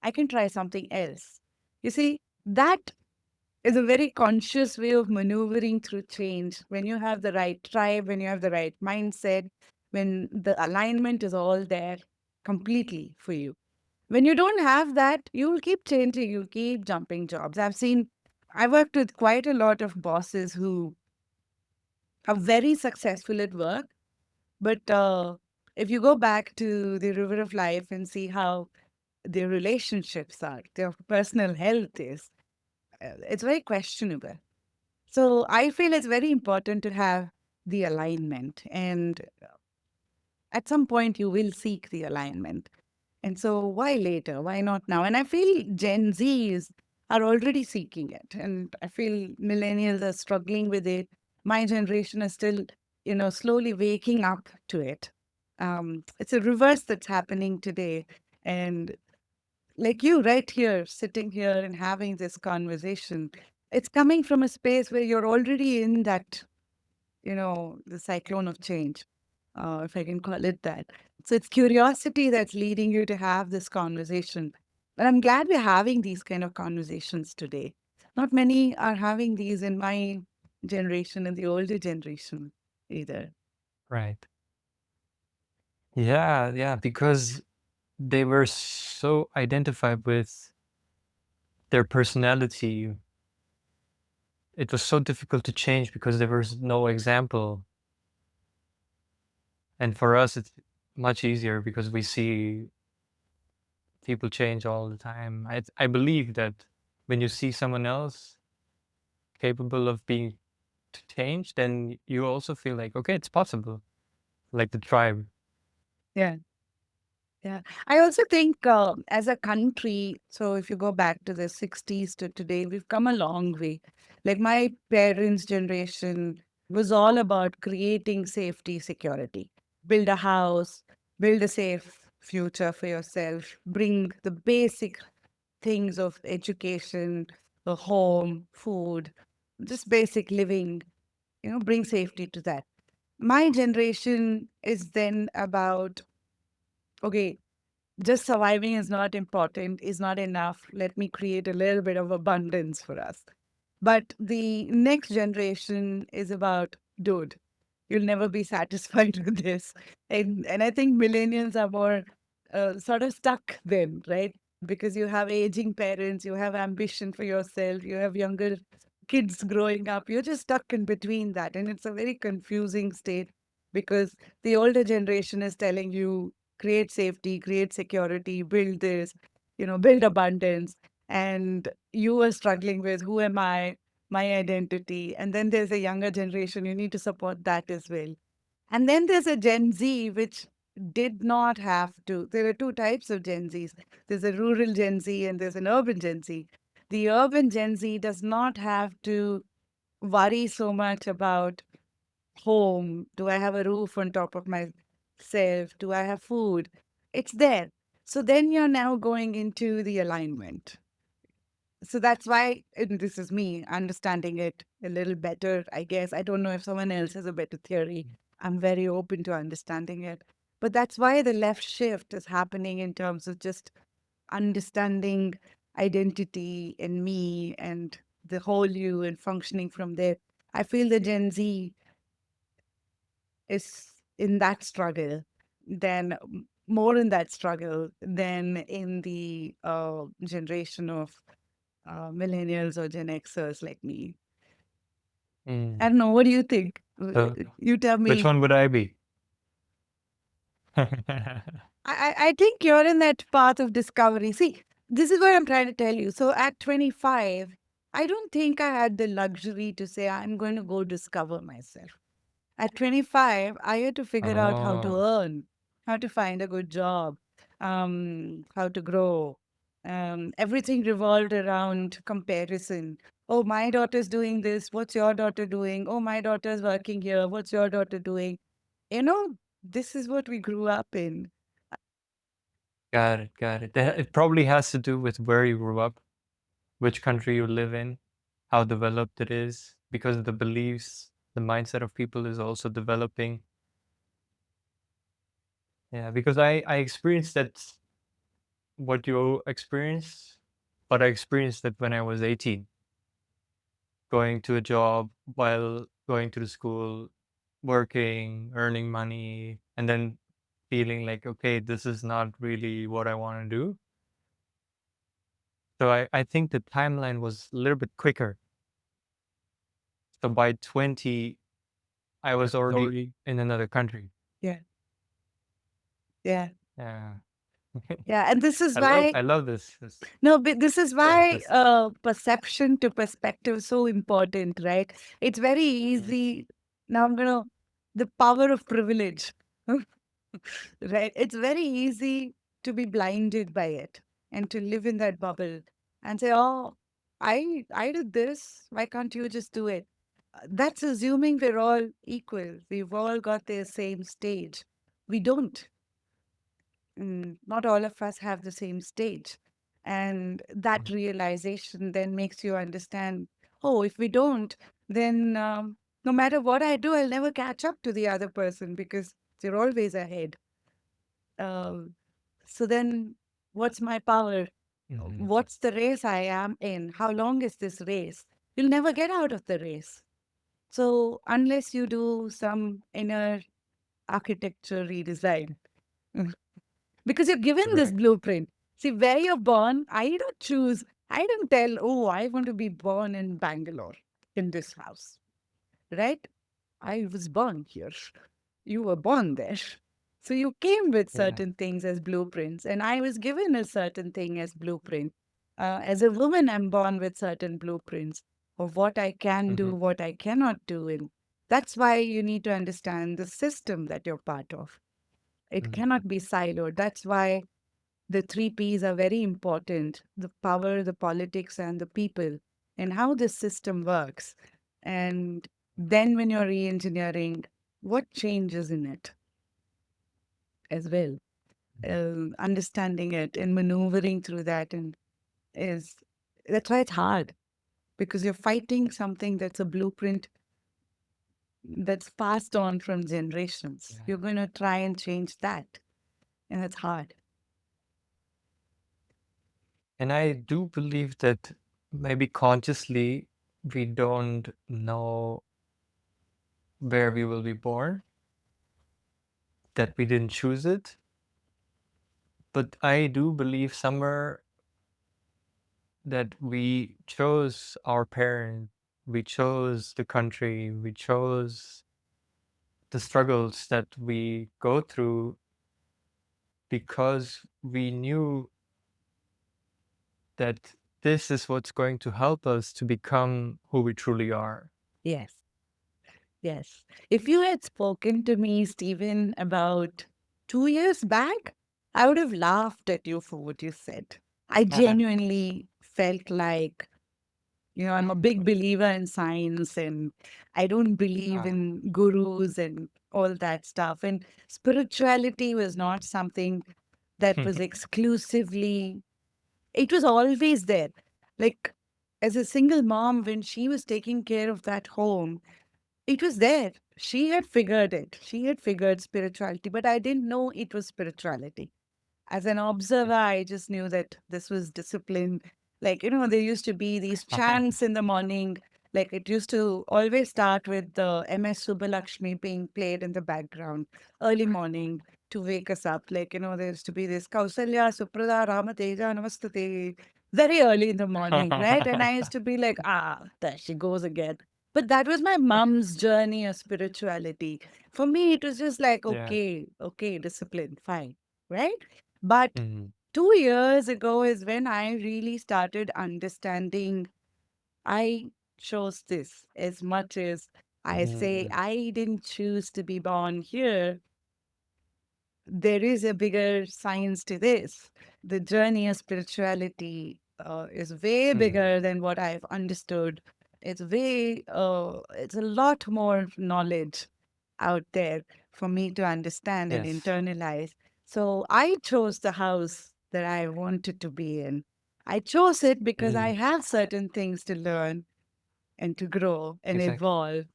I can try something else. You see, that is a very conscious way of maneuvering through change. When you have the right tribe, when you have the right mindset, when the alignment is all there completely for you. When you don't have that, you'll keep changing, you'll keep jumping jobs. I worked with quite a lot of bosses who are very successful at work, but if you go back to the river of life and see how their relationships are, their personal health is, it's very questionable. So I feel it's very important to have the alignment, and at some point you will seek the alignment. And so, why later? Why not now? And I feel Gen Zs are already seeking it. And I feel millennials are struggling with it. My generation is still, slowly waking up to it. It's a reverse that's happening today. And like you, right here, sitting here and having this conversation, it's coming from a space where you're already in that, the cyclone of change, if I can call it that. So it's curiosity that's leading you to have this conversation. And I'm glad we're having these kind of conversations today. Not many are having these in my generation and the older generation either. Right. Yeah, because they were so identified with their personality. It was so difficult to change because there was no example. And for us, it's much easier because we see people change all the time. I believe that when you see someone else capable of being changed, then you also feel like, okay, it's possible, like the tribe. Yeah. Yeah. I also think as a country, so if you go back to the 60s to today, we've come a long way. Like my parents' generation was all about creating safety, security, build a house, build a safe future for yourself, bring the basic things of education, a home, food, just basic living, bring safety to that. My generation is then about, okay, just surviving is not important, is not enough. Let me create a little bit of abundance for us. But the next generation is about, dude, you'll never be satisfied with this. And I think millennials are more sort of stuck then, right? Because you have aging parents, you have ambition for yourself, you have younger kids growing up. You're just stuck in between that. And it's a very confusing state because the older generation is telling you create safety, create security, build this, build abundance. And you are struggling with who am I, my identity. And then there's a younger generation, you need to support that as well. And then there's a Gen Z, which did not have to. There are two types of Gen Zs. There's a rural Gen Z and there's an urban Gen Z. The urban Gen Z does not have to worry so much about home. Do I have a roof on top of myself? Do I have food? It's there. So then you're now going into the alignment. So that's why, and this is me understanding it a little better, I guess. I don't know if someone else has a better theory. I'm very open to understanding it. But that's why the left shift is happening in terms of just understanding identity and me and the whole you and functioning from there. I feel the Gen Z is in that struggle, then more in that struggle than in the generation of millennials or Gen Xers like me. Mm. I don't know. What do you think? So, You tell which me. one would I be? I think you're in that path of discovery. See, this is what I'm trying to tell you. So at 25, I don't think I had the luxury to say, I'm going to go discover myself. At 25, I had to figure out how to Oh, earn, how to find a good job, how to grow. Everything revolved around comparison. Oh, my daughter's doing this. What's your daughter doing? Oh, my daughter's working here. What's your daughter doing? You know, this is what we grew up in. got it, got it. It probably has to do with where you grew up, which country you live in, how developed it is, because the beliefs, the mindset of people is also developing. Yeah, because I experienced that what you experienced, but I experienced that when I was 18, going to a job while going to the school, working, earning money, and then feeling like, okay, this is not really what I want to do. So I think the timeline was a little bit quicker. So by 20, I was already in another country. Yeah. Yeah. Yeah. Yeah. And this is I love why, I love this. no, but this is Yeah, why this perception to perspective is so important, right? It's very mm, easy. Now I'm going to, the power of privilege, right? It's very easy to be blinded by it and to live in that bubble and say, oh, I did this. Why can't you just do it? That's assuming we're all equal. We've all got the same stage. We don't. Not all of us have the same stage. And that mm, realization then makes you understand, oh, if we don't, then no matter what I do, I'll never catch up to the other person because they're always ahead. Um, so then what's my power? mhm, What's the race I am in? How long is this race? You'll never get out of the race. So unless you do some inner architecture redesign, because you're given this right. blueprint. See, where you're born, I don't choose, I don't tell, oh, I want to be born in Bangalore in this house, right? I was born here. You were born there. So you came with Yeah. certain things as blueprints, and I was given a certain thing as blueprint. As a woman, I'm born with certain blueprints of what I can do, Mhm, what I cannot do. And that's why you need to understand the system that you're part of. It mhm, cannot be siloed. That's why the three P's are very important: the power, the politics, and the people, and how this system works. And then when you're re engineering, what changes in it as well? Understanding it and maneuvering through that and is that's why it's hard because you're fighting something that's a blueprint that's passed on from generations. yeah. You're going to try and change that, and it's hard. And I do believe that maybe consciously we don't know where we will be born, that we didn't choose it. But I do believe somewhere that we chose our parent, We chose the country, we chose the struggles that we go through because we knew that this is what's going to help us to become who we truly are. Yes. Yes. If you had spoken to me, Stephen, about 2 years back, I would have laughed at you for what you said. I genuinely felt like, I'm a big believer in science and I don't believe in gurus and all that stuff. And spirituality was not something that was exclusively, it was always there. Like, as a single mom, when she was taking care of that home, it was there. She had figured it. She had figured spirituality, but I didn't know it was spirituality. As an observer, I just knew that this was discipline. Like, there used to be these chants in the morning. Like, it used to always start with the MS Subbalakshmi being played in the background early morning to wake us up. Like, there used to be this Kausalya, Suprada, Ramateja, Namastate very early in the morning, right? And I used to be like, there she goes again. But that was my mom's journey of spirituality. For me, it was just like, Yeah. okay, discipline, fine, right? But Mhm. 2 years ago is when I really started understanding I chose this as much as I say Mhm. I didn't choose to be born here. There is a bigger science to this. The journey of spirituality is way Mhm. bigger than what I've understood. It's a lot more knowledge out there for me to understand and Yes. internalize. So I chose the house that I wanted to be in. I chose it because I Mhm. have certain things to learn and to grow and Exactly. evolve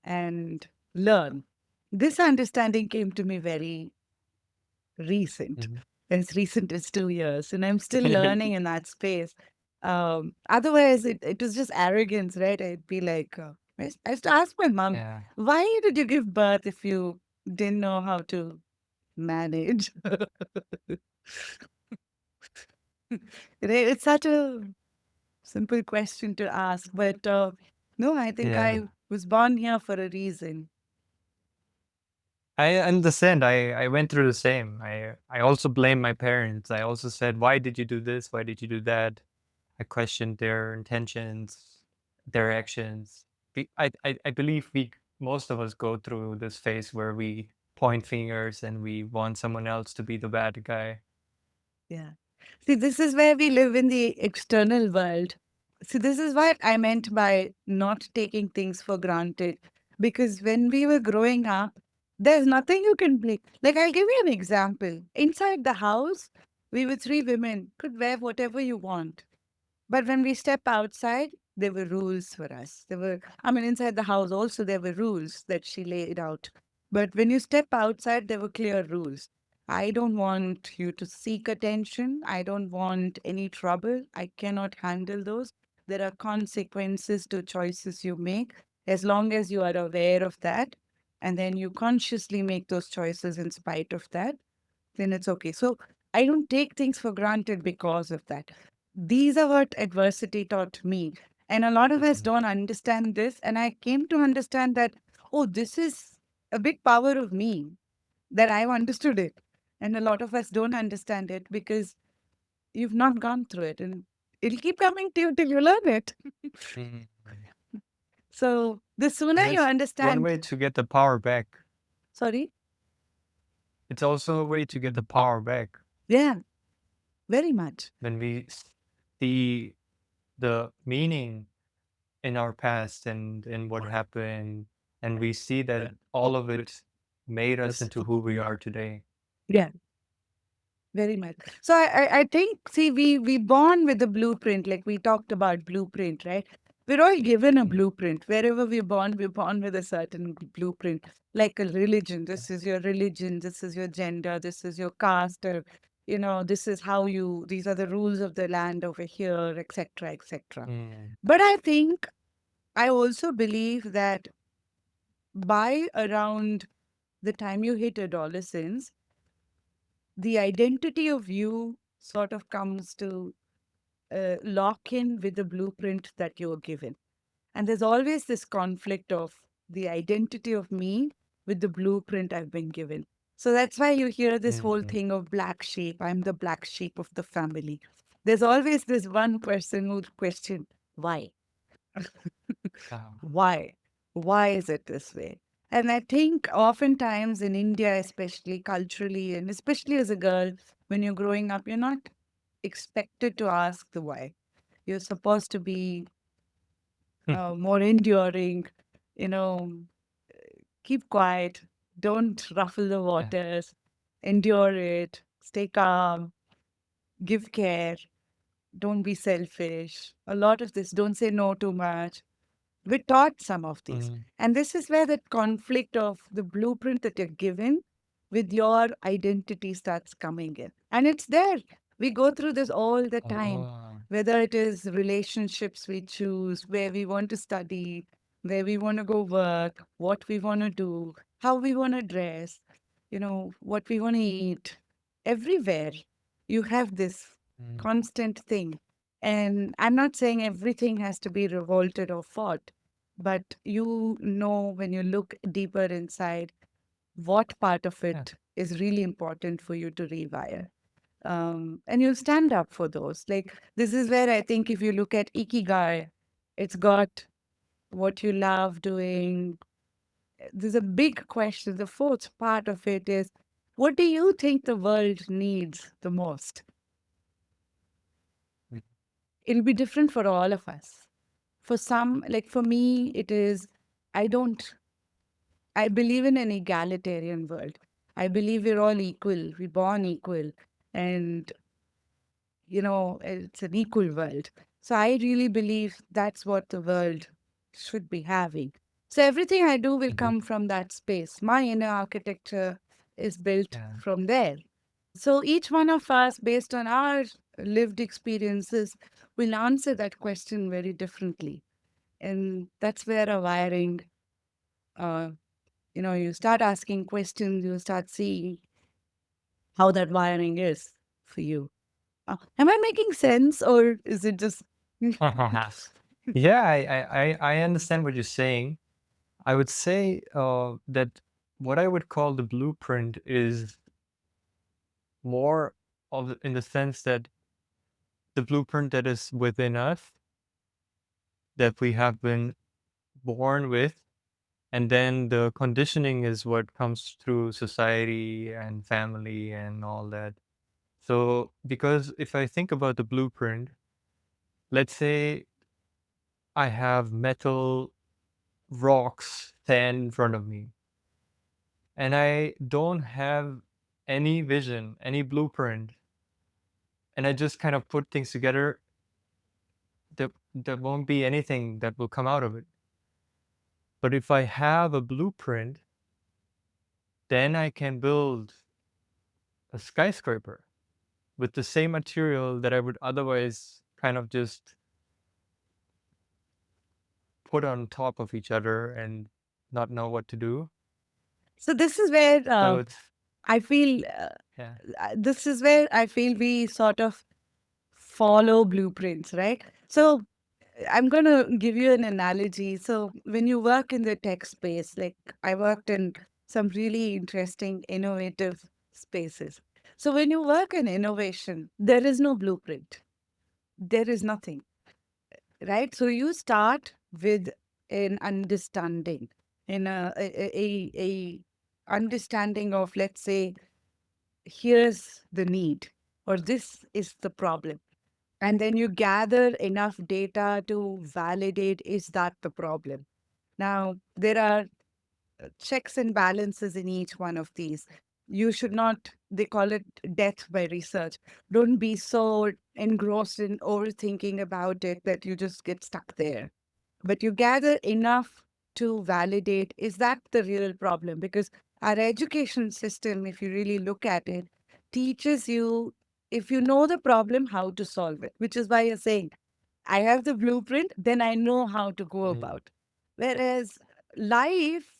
and learn. This understanding came to me very recent, Mhm. as recent as 2 years, and I'm still learning in that space. Otherwise, it was just arrogance, right? I'd be like, I used to ask my mom, Yeah. why did you give birth if you didn't know how to manage? It's such a simple question to ask, but no, I think Yeah. I was born here for a reason. I understand. I went through the same. I also blame my parents. I also said, "Why did you do this? Why did you do that?" I questioned their intentions, their actions. I believe most of us go through this phase where we point fingers and we want someone else to be the bad guy. Yeah. See, this is where we live in the external world. See, this is what I meant by not taking things for granted. Because when we were growing up, there's nothing you can blame. Like, I'll give you an example. Inside the house, we were three women, could wear whatever you want. But when we step outside, there were rules for us. Inside the house also, there were rules that she laid out. But when you step outside, there were clear rules. I don't want you to seek attention. I don't want any trouble. I cannot handle those. There are consequences to choices you make as long as you are aware of that. And then you consciously make those choices in spite of that, then it's okay. So I don't take things for granted because of that. These are what adversity taught me. And a lot of us Mhm. don't understand this. And I came to understand that, oh, this is a big power of me, that I've understood it. And a lot of us don't understand it because you've not gone through it. And it'll keep coming to you till you learn it. Mhm. So the sooner And you it's one understand, way to get the power back. sorry, It's also a way to get the power back yeah, very much. when we see the meaning in our past and in what happened, and we see that all of it made us into who we are today. Yeah. Very much. So I think, see, we born with a blueprint, like we talked about blueprint, right? We're all given a Mm. blueprint. Wherever we're born with a certain blueprint, like a religion. Yeah. This is your religion, this is your gender, this is your caste, or this is how these are the rules of the land over here, etc., etc. Mm. But I think I also believe that by around the time you hit adolescence, the identity of you sort of comes to lock in with the blueprint that you were given. And there's always this conflict of the identity of me with the blueprint I've been given. So that's why you hear this whole Mhm. thing of black sheep. I'm the black sheep of the family. There's always this one person who'll question why? Yeah. Why? Why is it this way? And I think oftentimes in India, especially culturally, and especially as a girl, when you're growing up, you're not expected to ask the why. You're supposed to be more enduring, you know, keep quiet, don't ruffle the Yeah. waters, endure it, stay calm, give care, don't be selfish. A lot of this, don't say no too much. We're taught some of these. Mm. And this is where that conflict of the blueprint that you're given with your identity starts coming in. And it's there. We go through this all the time, Oh. whether it is relationships we choose, where we want to study, where we want to go work, what we want to do, how we want to dress, what we want to eat. Everywhere you have this Mm. constant thing. And I'm not saying everything has to be revolted or fought, but when you look deeper inside, what part of Yeah. it is really important for you to rewire. And you'll stand up for those. Like, this is where I think if you look at Ikigai, it's got what you love doing. There's a big question. The fourth part of it is, what do you think the world needs the most? Mm. It'll be different for all of us. For some, like for me, it is, I don't, I believe in an egalitarian world. I believe we're all equal, we're born equal, and, it's an equal world. So I really believe that's what the world should be having. So everything I do will Mhm. come from that space. My inner architecture is built Yeah. from there. So each one of us, based on our lived experiences, will answer that question very differently. And that's where a wiring, uh, you start asking questions, you start seeing how that wiring is for you. Am I making sense or is it just. Yeah, I understand what you're saying. I would say that what I would call the blueprint is more in the sense that the blueprint that is within us that we have been born with, and then the conditioning is what comes through society and family and all that. So, because if I think about the blueprint, let's say I have metal rocks stand in front of me, and I don't have any vision, any blueprint, and I just kind of put things together, there won't be anything that will come out of it. But if I have a blueprint, then I can build a skyscraper with the same material that I would otherwise kind of just put on top of each other and not know what to do. So this is where So it's I feel, yeah. this is where I feel we sort of follow blueprints, right? So I'm going to give you an analogy. So when you work in the tech space, like I worked in some really interesting, innovative spaces. So when you work in innovation, there is no blueprint. There is nothing, right? So you start with an understanding, in a understanding of, let's say, here's the need, or this is the problem. And then you gather enough data to validate, is that the problem? Now, there are checks and balances in each one of these. You should not, they call it death by research. Don't be so engrossed in overthinking about it that you just get stuck there. But you gather enough to validate, is that the real problem? Because our education system, if you really look at it, teaches you, if you know the problem, how to solve it, which is why you're saying, I have the blueprint, then I know how to go Mhm. about. Whereas life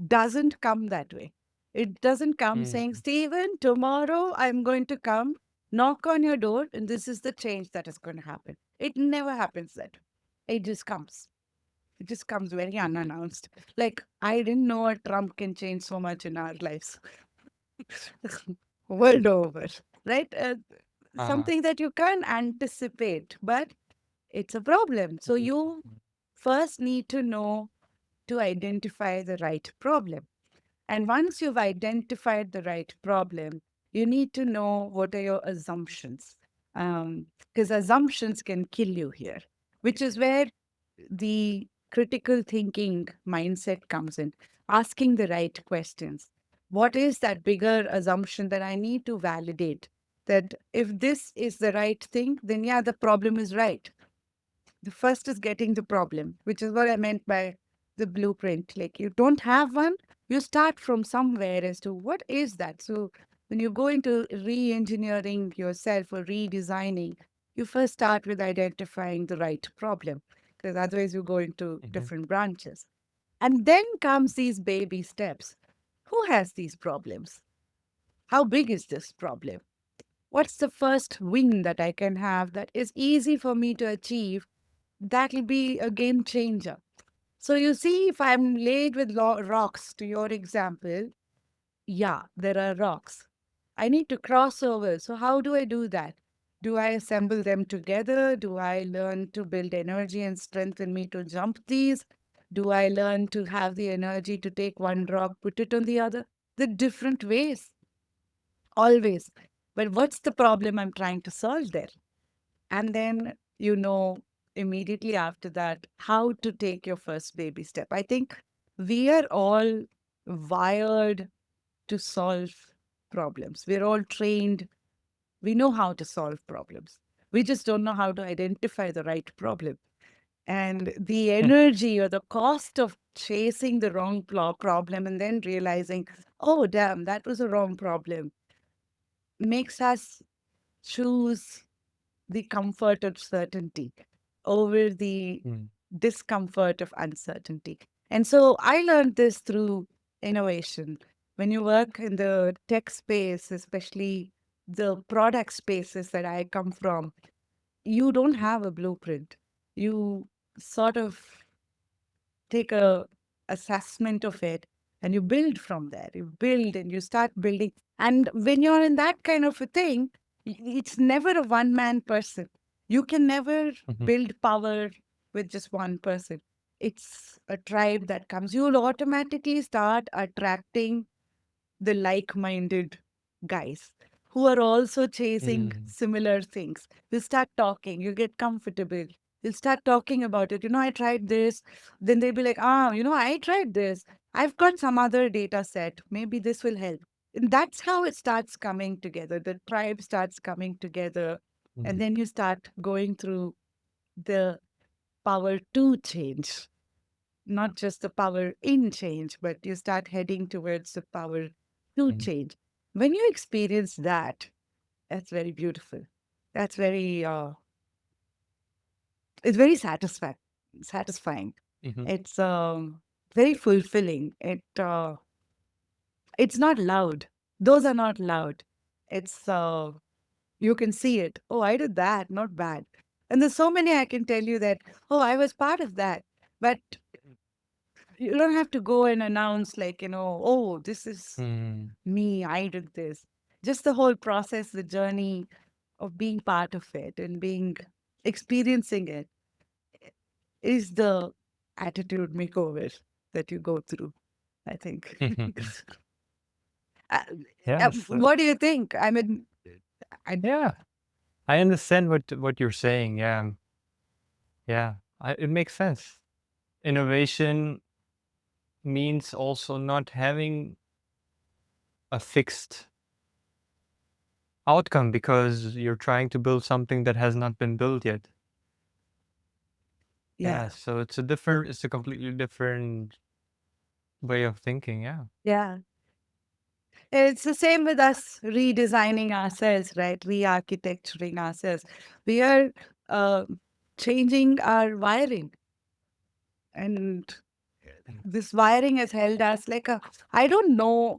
doesn't come that way. It doesn't come saying, Mhm. Stephen, tomorrow I'm going to come, knock on your door, and this is the change that is going to happen. It never happens that way. It just comes. It just comes very unannounced. Like, I didn't know a Trump can change so much in our lives, world over, right? Uh-huh. Something that you can't anticipate, but it's a problem. So you first need to know to identify the right problem. And once you've identified the right problem, you need to know what are your assumptions. Because assumptions can kill you here, which is where the critical thinking mindset comes in, asking the right questions. What is that bigger assumption that I need to validate? That if this is the right thing, then yeah, the problem is right. The first is getting the problem, which is what I meant by the blueprint. Like you don't have one, you start from somewhere as to what is that. So when you go into re engineering yourself or redesigning, you first start with identifying the right problem, because otherwise you go into Mhm. different branches. And then comes these baby steps. Who has these problems? How big is this problem? What's the first win that I can have that is easy for me to achieve? That'll be a game changer. So you see, if I'm laid with rocks, to your example, yeah, there are rocks. I need to cross over. So how do I do that? Do I assemble them together? Do I learn to build energy and strength in me to jump these? Do I learn to have the energy to take one rock, put it on the other? The different ways, always. But what's the problem I'm trying to solve there? And then you know immediately after that how to take your first baby step. I think we are all wired to solve problems. We're all trained. We know how to solve problems. We just don't know how to identify the right problem. And the energy or the cost of chasing the wrong problem and then realizing, oh, damn, that was a wrong problem, makes us choose the comfort of certainty over the Mm. discomfort of uncertainty. And so I learned this through innovation. When you work in the tech space, especially the product spaces that I come from, you don't have a blueprint. You sort of take a assessment of it and you build from there. You build and you start building. And when you're in that kind of a thing, it's never a one man person. You can never Mhm. build power with just one person. It's a tribe that comes. You'll automatically start attracting the like-minded guys who are also chasing Mm. similar things. You start talking, you get comfortable. You'll start talking about it. I tried this. Then they'll be like, I tried this. I've got some other data set. Maybe this will help. And that's how it starts coming together. The tribe starts coming together. And Mm. then you start going through the power to change, not just the power in change, but you start heading towards the power to Mm. change. When you experience that, that's very beautiful. That's very, it's very satisfying. Mhm. It's very fulfilling. It's not loud. Those are not loud. It's you can see it. Oh, I did that. Not bad. And there's so many I can tell you that. Oh, I was part of that. But you don't have to go and announce like oh, this is Mm. me, I did this. Just the whole process, the journey of being part of it and being experiencing it is the attitude makeover that you go through, I think. Uh, Yes. what do you think? I mean, I, Yeah. I understand what you're saying. Yeah. Yeah. It makes sense. Innovation means also not having a fixed outcome because you're trying to build something that has not been built yet. yeah, Yeah. So it's a completely different way of thinking. Yeah. yeah. It's the same with us redesigning ourselves, right? Re-architecturing ourselves. We are uh, changing our wiring, and this wiring has held us like a, I don't know.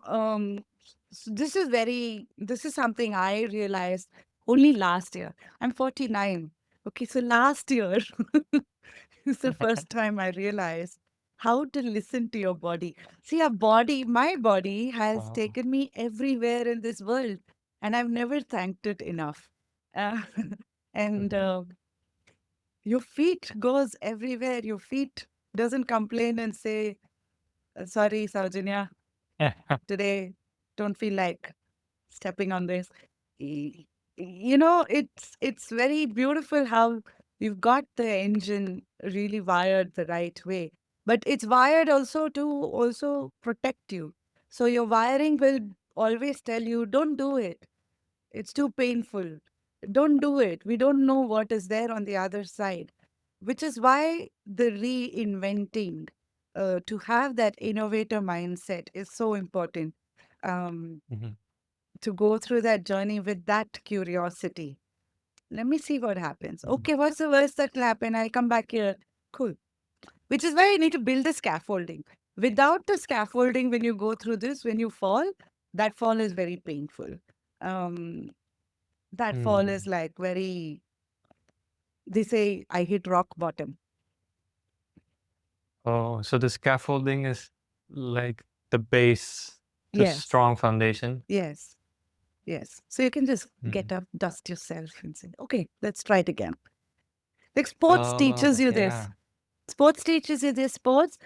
This is something I realized only last year. I'm 49. Okay, so last year It's the first time I realized how to listen to your body. See, my body has Wow. taken me everywhere in this world, and I've never thanked it enough. Uh, and your feet goes everywhere. Your feet doesn't complain and say, "Sorry, Sowjanya, today don't feel like stepping on this." Y- it's very beautiful how you've got the engine really wired the right way, but it's wired also to also protect you. So your wiring will always tell you, don't do it, it's too painful, don't do it, we don't know what is there on the other side. Which is why the reinventing, to have that innovator mindset is so important. um, Mhm. to go through that journey with that curiosity. Let me see what happens. Mhm. Okay, what's the worst that will happen? I'll come back here. Cool. Which is why you need to build the scaffolding. Without the scaffolding, when you go through this, when you fall, that fall is very painful. Um, that fall Mm. is like very, they say, I hit rock bottom. Oh, so the scaffolding is like the base to Yes, strong foundation. yes, yes. So you can just Mhm. get up, dust yourself, and say, okay, let's try it again. Like sports teaches Oh, you this. yeah. Sports teaches you this. Sports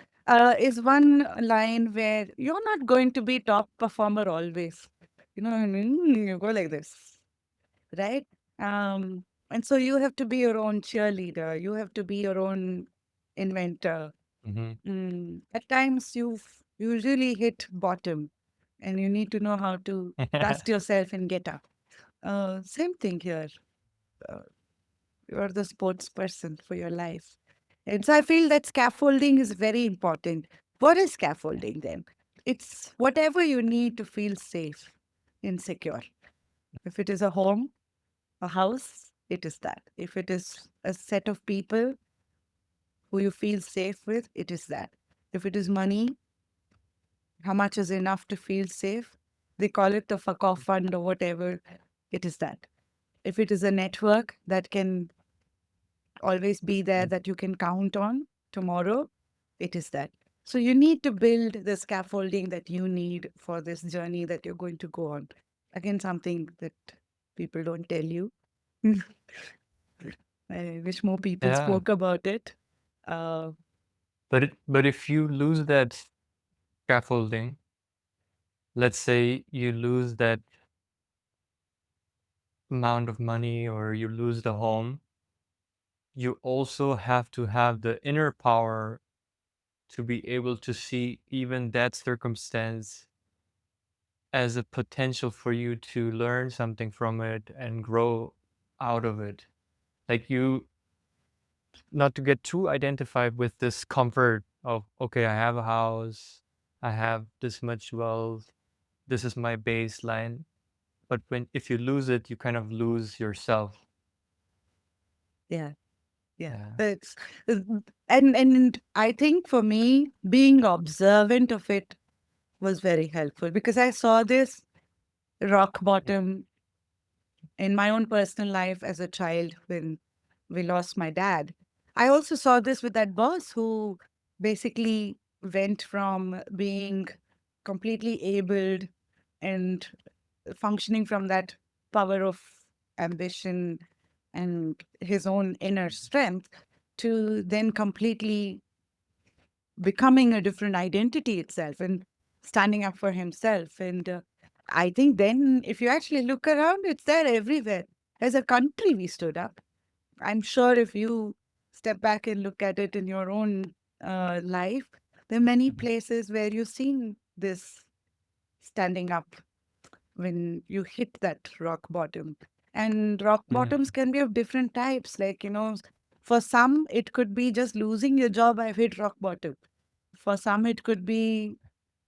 is one line where you're not going to be top performer always. You know what I mean? You go like this, right? And so you have to be your own cheerleader. You have to be your own inventor. Mhm. At times you've usually hit bottom and you need to know how to dust yourself and get up. Same thing here. Uh, you're the sports person for your life. And so I feel that scaffolding is very important. What is scaffolding then? It's whatever you need to feel safe and secure. If it is a home, a house, it is that. If it is a set of people who you feel safe with, it is that. If it is money, how much is enough to feel safe? They call it the fuck off fund or whatever. It is that. If it is a network that can always be there, that you can count on tomorrow, it is that. So you need to build the scaffolding that you need for this journey that you're going to go on. Again, something that people don't tell you. I wish more people Yeah. spoke about it. Uh, But if you lose that scaffolding, let's say you lose that amount of money or you lose the home, you also have to have the inner power to be able to see even that circumstance as a potential for you to learn something from it and grow out of it. Like you, not to get too identified with this comfort of, okay, I have a house, I have this much wealth, this is my baseline. But if you lose it, you kind of lose yourself. yeah, yeah. Yeah. It's uh, and I think for me, being observant of it was very helpful because I saw this rock bottom in my own personal life as a child when we lost my dad. I also saw this with that boss who basically went from being completely abled and functioning from that power of ambition and his own inner strength to then completely becoming a different identity itself and standing up for himself. And I think then, if you actually look around, it's there everywhere. As a country, we stood up. I'm sure if you step back and look at it in your own life, there are many Mhm. places where you've seen this standing up when you hit that rock bottom. And rock bottoms Mhm. can be of different types. Like, for some, it could be just losing your job. I've hit rock bottom. For some, it could be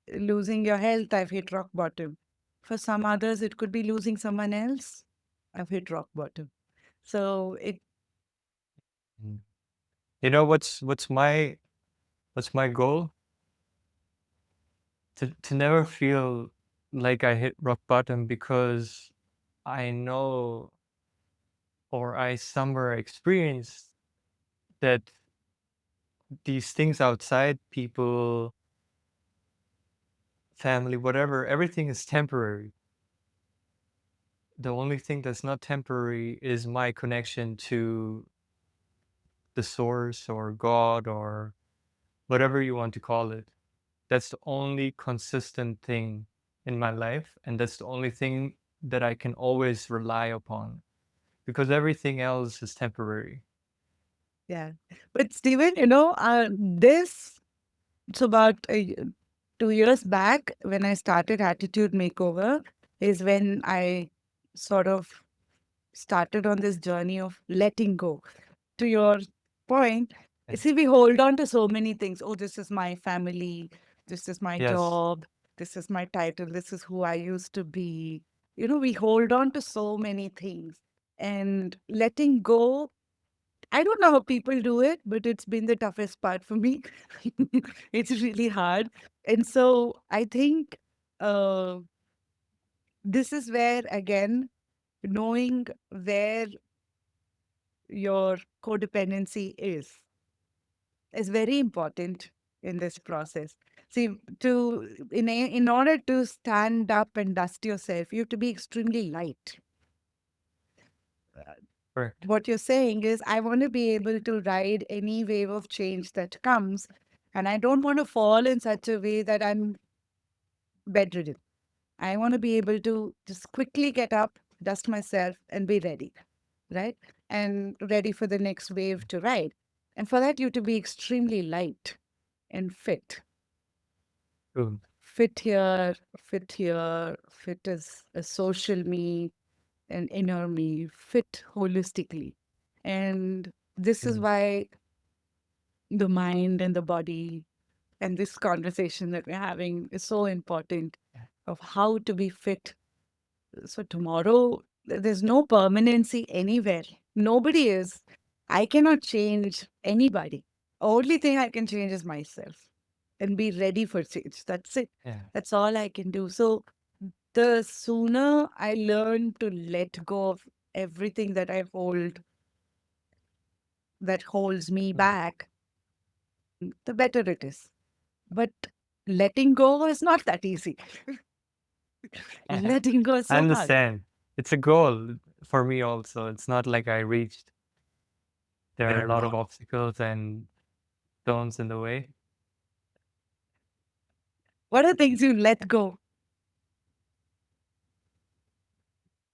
losing your health. I've hit rock bottom. For some others, it could be losing someone else. I've hit rock bottom. So Mhm. You know what's my goal? To never feel like I hit rock bottom because I know or I somewhere experienced that these things outside, people, family, whatever, everything is temporary. The only thing that's not temporary is my connection to the source or God or whatever you want to call it. That's the only consistent thing in my life. And that's the only thing that I can always rely upon because everything else is temporary. Yeah. But Stephen, this, it's about 2 years back when I started Attitude Makeover, is when I sort of started on this journey of letting go. To your point, Yeah. see, we hold on to so many things. Oh, this is my family, this is my Yes. job, this is my title, this is who I used to be. We hold on to so many things. And letting go, I don't know how people do it, but it's been the toughest part for me. It's really hard. And so I think uh, this is where, again, knowing where your codependency is very important in this process. See, in order to stand up and dust yourself, you have to be extremely light. Correct. What you're saying is, I want to be able to ride any wave of change that comes, and I don't want to fall in such a way that I'm bedridden. I want to be able to just quickly get up, dust myself, and be ready, right? And ready for the next wave to ride. And for that, you have to be extremely light and fit. Good. Fit here, fit here, fit as a social me, and inner me, fit holistically. And this is Mm. why the mind and the body and this conversation that we're having is so important, of how to be fit. So tomorrow, there's no permanency anywhere. Nobody is. I cannot change anybody. Only thing I can change is myself and be ready for change. That's it. Yeah. That's all I can do. So the sooner I learn to let go of everything that I hold that holds me Mm. back, the better it is. But letting go is not that easy. Letting go is I so hard. understand. It's a goal for me also. It's not like I reached. There are a lot of obstacles and stones in the way. What are things you let go?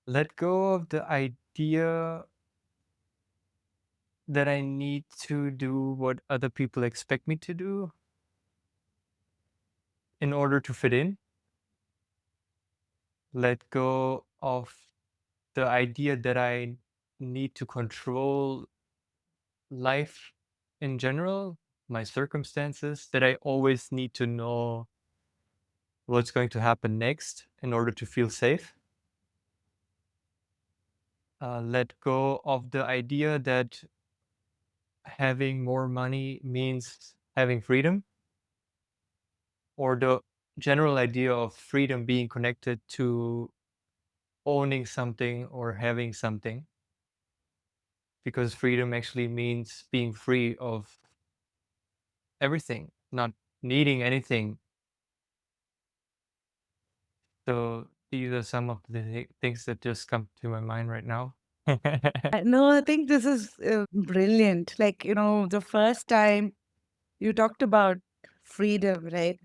Let go of the idea that I need to do what other people expect me to do in order to fit in. Let go of the idea that I need to control life in general, my circumstances, that I always need to know what's going to happen next in order to feel safe. Let go of the idea that having more money means having freedom, or the general idea of freedom being connected to owning something or having something, because freedom actually means being free of everything, not needing anything. So these are some of the things that just come to my mind right now. No, I think this is brilliant. Like, the first time you talked about freedom, right?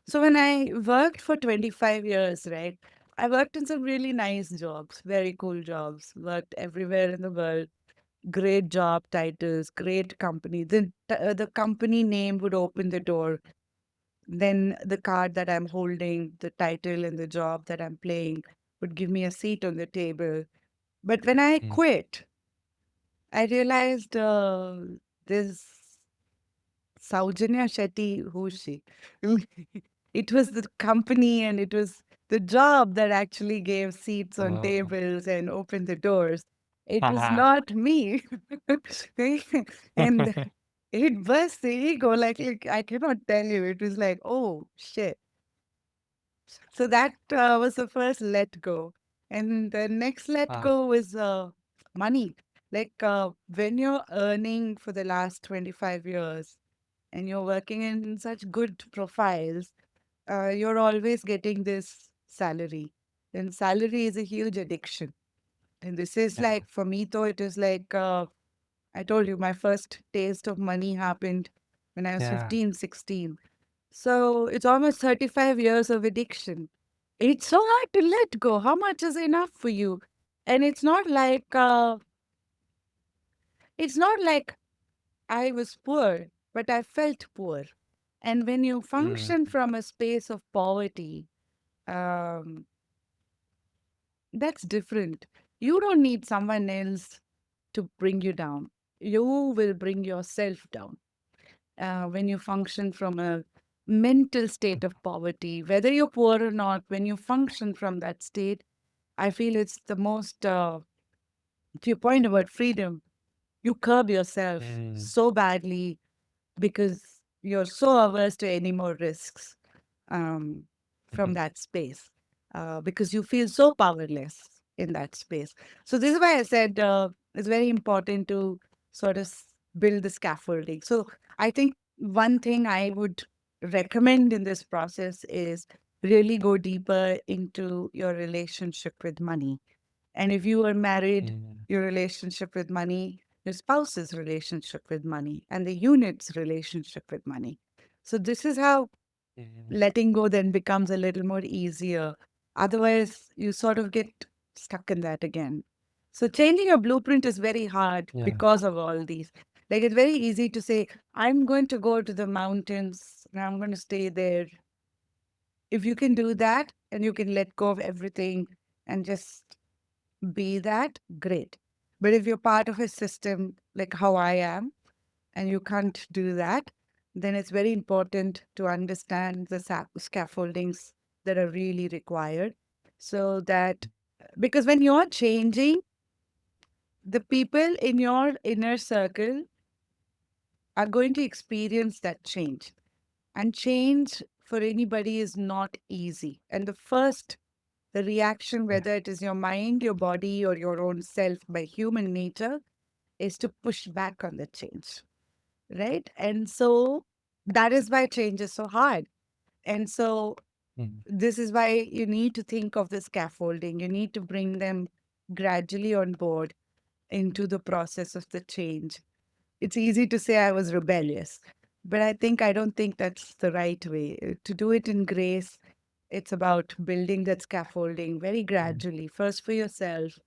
So when I worked for 25 years, right, I worked in some really nice jobs, very cool jobs, worked everywhere in the world, great job titles, great company. The company name would open the door. Then the card that I'm holding, the title and the job that I'm playing would give me a seat on the table. But when I Mm. quit, I realized this Sowjanya Shetty, who's she? It was the company and it was the job that actually gave seats on Oh. tables and opened the doors. It was not me. And it burst the ego. Like, I cannot tell you. It was like, oh, shit. So that was the first let go. And the next let Ah, go was money. Like when you're earning for the last 25 years, and you're working in such good profiles, you're always getting this salary. And salary is a huge addiction. And this is Yeah. like, for me, though, it is like, I told you, my first taste of money happened when I was Yeah. 15, 16. So it's almost 35 years of addiction. It's so hard to let go. How much is enough for you? And it's not like I was poor, but I felt poor. And when you Mm. function from a space of poverty, um, that's different. You don't need someone else to bring you down. You will bring yourself down when you function from a mental state of poverty. Whether you're poor or not, when you function from that state, I feel it's the most, to your point about freedom, you curb yourself Mm. so badly because you're so averse to any more risks um, from Mhm. that space because you feel so powerless in that space. So, this is why I said it's very important to sort of build the scaffolding. So, I think one thing I would recommend in this process is really go deeper into your relationship with money. And if you are married, Mm. your relationship with money, your spouse's relationship with money, and the unit's relationship with money. So, this is how Mm. letting go then becomes a little more easier. Otherwise, you sort of get stuck in that again. So, changing your blueprint is very hard Yeah. because of all these. Like, it's very easy to say, I'm going to go to the mountains and I'm going to stay there. If you can do that and you can let go of everything and just be that, great. But if you're part of a system like how I am, and you can't do that, then it's very important to understand the scaffoldings that are really required. So that, because when you're changing, the people in your inner circle are going to experience that change. And change for anybody is not easy. And the reaction, Yeah. whether it is your mind, your body, or your own self by human nature, is to push back on the change, right? And so that is why change is so hard. And so Mm. this is why you need to think of the scaffolding. You need to bring them gradually on board into the process of the change. It's easy to say I was rebellious, but I don't think that's the right way. To do it in grace, it's about building that scaffolding very Mm. gradually, first for yourself,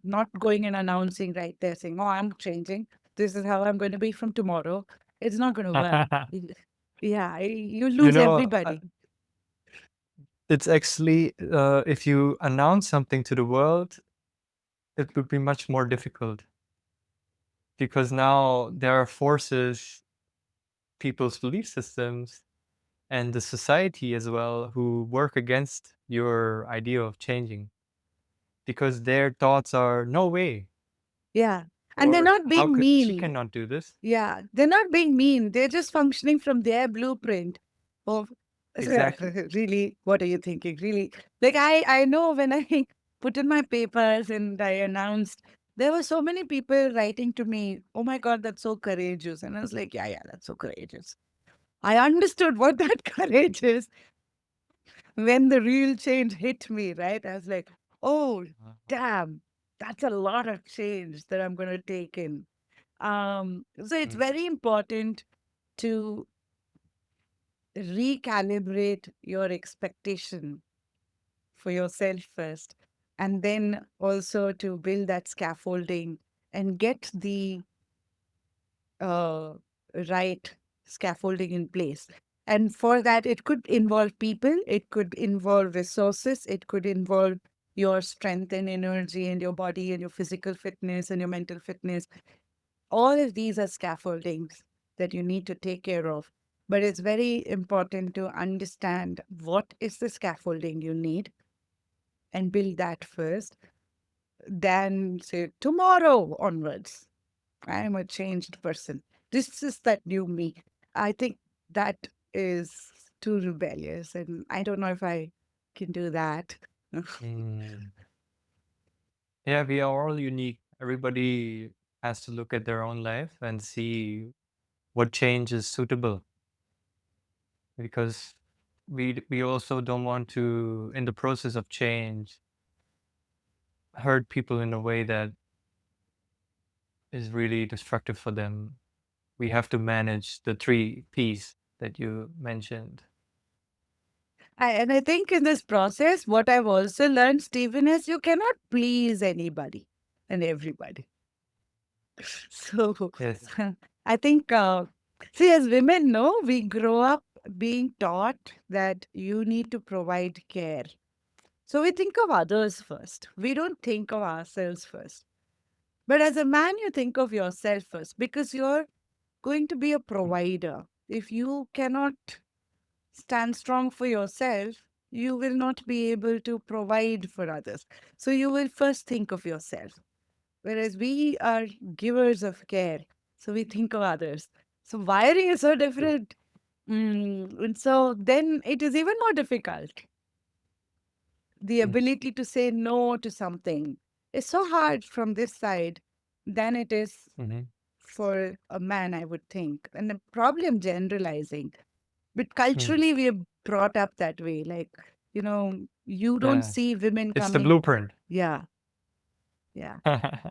not going and announcing right there saying, oh, I'm changing. This is how I'm going to be from tomorrow. It's not going to work. Yeah, you You lose know, everybody. it's actually, if you announce something to the world, it would be much more difficult because now there are forces, people's belief systems, and the society as well who work against your idea of changing because their thoughts are no way, Yeah. And they're or not how being could she mean. cannot do this. Yeah. They're not being mean. They're just functioning from their blueprint of Exactly. really, what are you thinking? Really? Like I know when I put in my papers and I announced, there were so many people writing to me, oh my God, that's so courageous. And I was like, yeah, that's so courageous. I understood what that courage is when the real change hit me, right? I was like, oh, damn, that's a lot of change that I'm going to take in. So it's Mm. very important to recalibrate your expectation for yourself first, and then also to build that scaffolding and get the uh, right scaffolding in place. And for that, it could involve people, it could involve resources, it could involve your strength and energy and your body and your physical fitness and your mental fitness. All of these are scaffoldings that you need to take care of. But it's very important to understand what is the scaffolding you need and build that first. Then say, tomorrow onwards, I am a changed person. This is that new me. I think that is too rebellious, and I don't know if I can do that. Mm. Yeah, we are all unique. Everybody has to look at their own life and see what change is suitable, because we also don't want to, in the process of change, hurt people in a way that is really destructive for them. We have to manage the three P's that you mentioned. And I think in this process, what I've also learned, Stephen, is you cannot please anybody and everybody. So Yes. I think, see, as women, no, we grow up being taught that you need to provide care. So we think of others first. We don't think of ourselves first. But as a man, you think of yourself first because you're going to be a provider. If you cannot stand strong for yourself, you will not be able to provide for others. So you will first think of yourself. Whereas we are givers of care. So we think of others. So wiring is so different. And so then it is even more difficult. The ability to say no to something is so hard from this side than it is Mm-hmm. for a man, I would think. And probably I'm generalizing. But Mm. culturally, we are brought up that way. Like, you don't Yeah. see women It's the coming. blueprint. Yeah, yeah,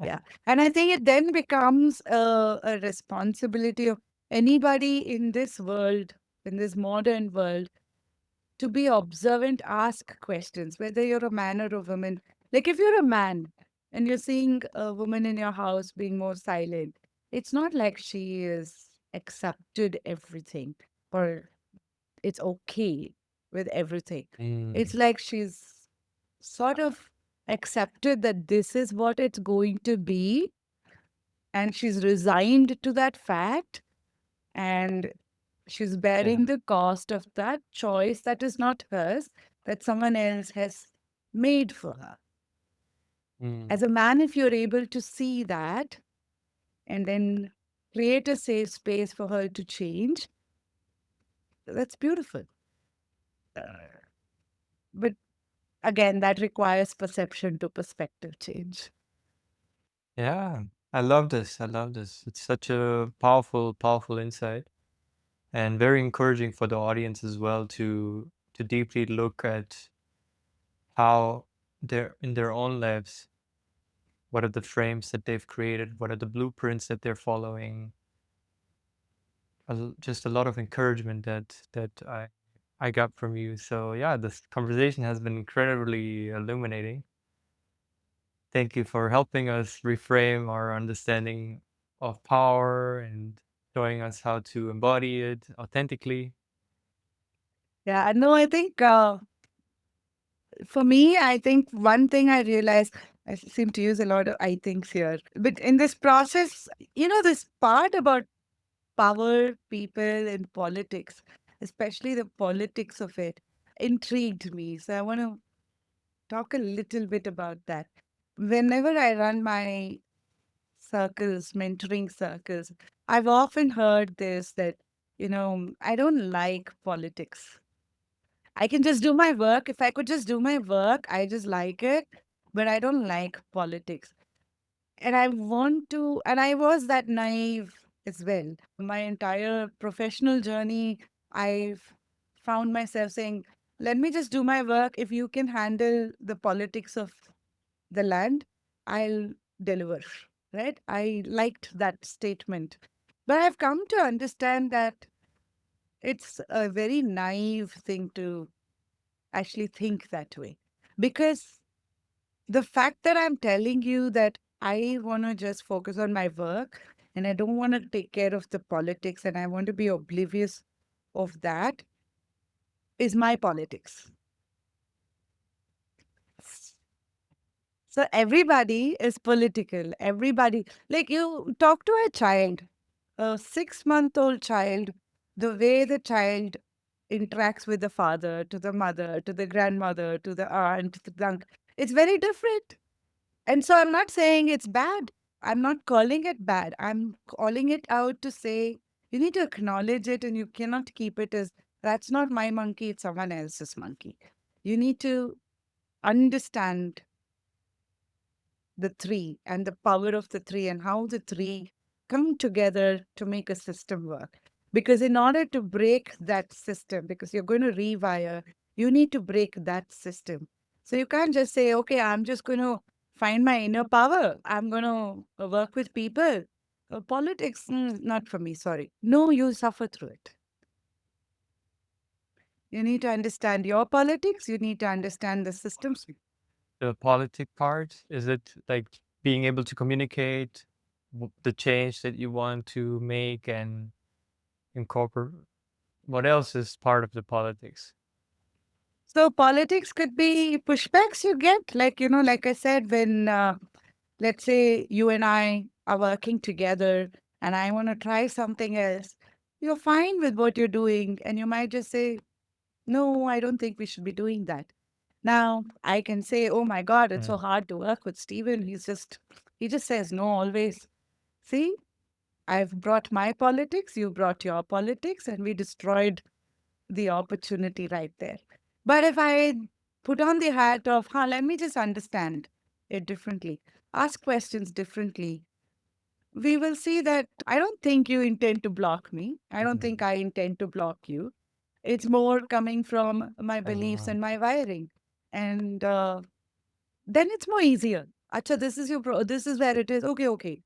yeah. And I think it then becomes a responsibility of anybody in this world, in this modern world, to be observant, ask questions, whether you're a man or a woman. Like if you're a man and you're seeing a woman in your house being more silent, it's not like she is accepted everything or it's okay with everything. It's Mm. like she's sort of accepted that this is what it's going to be, and she's resigned to that fact, and she's Yeah. bearing the cost of that choice that is not hers, that someone else has made for her. Mm. As a man, if you're able to see that and then create a safe space for her to change, that's beautiful. But again, that requires perception to perspective change. Yeah. I love this. I love this. It's such a powerful, powerful insight, and very encouraging for the audience as well to deeply look at how they're in their own lives, what are the frames that they've created, what are the blueprints that they're following. Just a lot of encouragement that I got from you. So yeah, this conversation has been incredibly illuminating. Thank you for helping us reframe our understanding of power and showing us how to embody it authentically. Yeah, no, I think for me, I think one thing I realized, I seem to use a lot of I thinks here, but in this process, this part about power, people, and politics, especially the politics of it, intrigued me. So I want to talk a little bit about that. Whenever I run my circles, mentoring circles, I've often heard this that, I don't like politics. I can just do my work. If I could just do my work, I just like it, but I don't like politics. And I want to, and I was that naive as well. My entire professional journey, I've found myself saying, let me just do my work. If you can handle the politics of the land, I'll deliver. Right? I liked that statement. But I've come to understand that it's a very naive thing to actually think that way. Because the fact that I'm telling you that I want to just focus on my work and I don't want to take care of the politics and I want to be oblivious of that is my politics. So everybody is political. Everybody, like you talk to a child, a 6-month-old child, the way the child interacts with the father, to the mother, to the grandmother, to the aunt, to the uncle, it's very different. And so I'm not saying it's bad. I'm not calling it bad. I'm calling it out to say you need to acknowledge it and you cannot keep it as that's not my monkey, it's someone else's monkey. You need to understand the three and the power of the three and how the three come together to make a system work. Because in order to break that system, because you're going to rewire, you need to break that system. So you can't just say, okay, I'm just going to find my inner power. I'm going to work with people. Politics, not for me, sorry. No, you suffer through it. You need to understand your politics. You need to understand the systems. The politic part, is it like being able to communicate the change that you want to make and incorporate? What else is part of the politics? So politics could be pushbacks you get. Like, like I said, when, let's say you and I are working together and I want to try something else, you're fine with what you're doing. And you might just say, no, I don't think we should be doing that. Now I can say, oh my God, it's so hard to work with Steven. He just says no always. See, I've brought my politics, you brought your politics, and we destroyed the opportunity right there. But if I put on the hat of, let me just understand it differently, ask questions differently, we will see that I don't think you intend to block me. I don't think I intend to block you. It's more coming from my beliefs and my wiring. And then it's more easier. Acha, this is this is where it is. Okay, okay.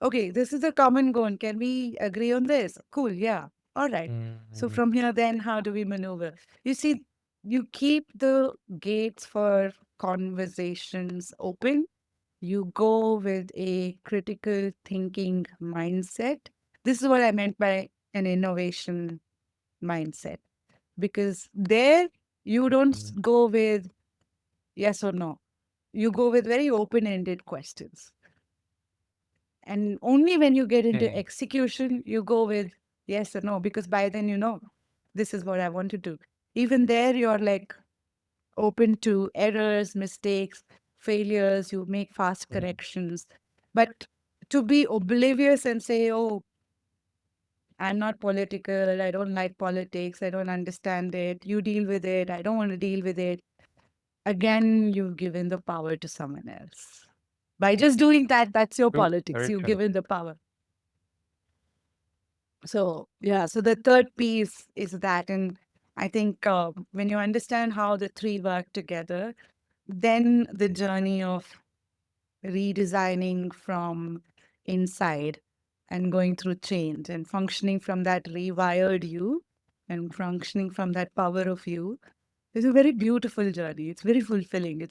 Okay, this is a common goal. Can we agree on this? Cool, yeah. All right. So from here, then how do we maneuver? You see, you keep the gates for conversations open. You go with a critical thinking mindset. This is what I meant by an innovation mindset. Because there, you don't go with yes or no. You go with very open ended questions. And only when you get into Okay. execution, you go with yes or no, because by then you know this is what I want to do. Even there, you're like open to errors, mistakes, failures, you make fast corrections. But to be oblivious and say, oh, I'm not political, I don't like politics, I don't understand it, you deal with it, I don't want to deal with it. Again, you've given the power to someone else. By just doing that, that's your True. politics. Very You've true. given the power. So, yeah, so the third piece is that. And I think when you understand how the three work together, then the journey of redesigning from inside and going through change and functioning from that rewired you and functioning from that power of you is a very beautiful journey. It's very fulfilling.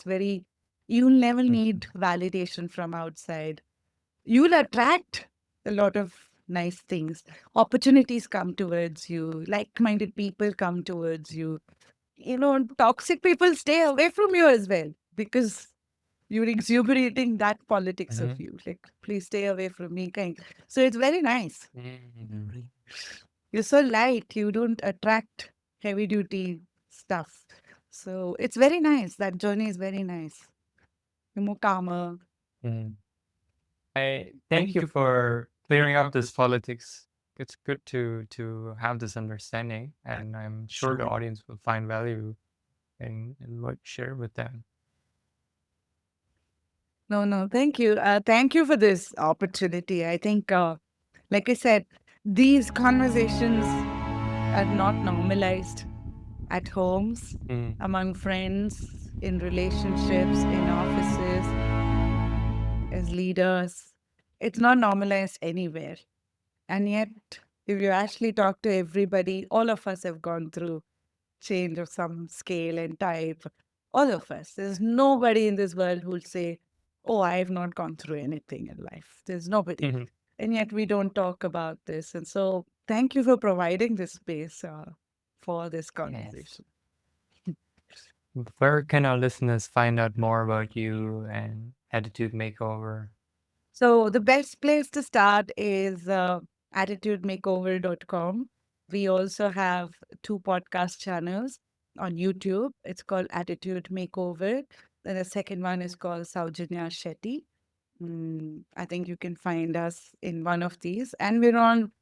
You'll never need validation from outside. You'll attract a lot of nice things. Opportunities come towards you, like minded people come towards you. Toxic people stay away from you as well because you're exuberating that politics of you. Like, please stay away from me, kind. So it's very nice. You're so light, you don't attract heavy duty stuff. So it's very nice. That journey is very nice. You're more calmer. I thank you for clearing up this politics. It's good to have this understanding, and I'm sure the audience will find value in what you share with them. No, thank you. Thank you for this opportunity. I think, like I said, these conversations are not normalized at homes, among friends, in relationships, in offices, as leaders. It's not normalized anywhere. And yet, if you actually talk to everybody, all of us have gone through change of some scale and type. All of us. There's nobody in this world who'll say, oh, I have not gone through anything in life. There's nobody. And yet we don't talk about this. And so thank you for providing this space for this conversation. Where can our listeners find out more about you and Attitude Makeover? So the best place to start is attitudemakeover.com. We also have two podcast channels on YouTube. It's called Attitude Makeover. And the second one is called Sowjanya Shetty. I think you can find us in one of these. And we're on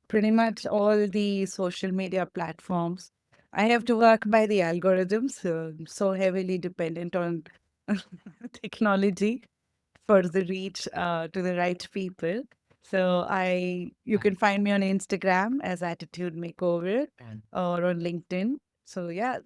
pretty much all the social media platforms. I have to work by the algorithms, so heavily dependent on technology for the reach to the right people. So you can find me on Instagram as Attitude Makeover or on LinkedIn. So yeah,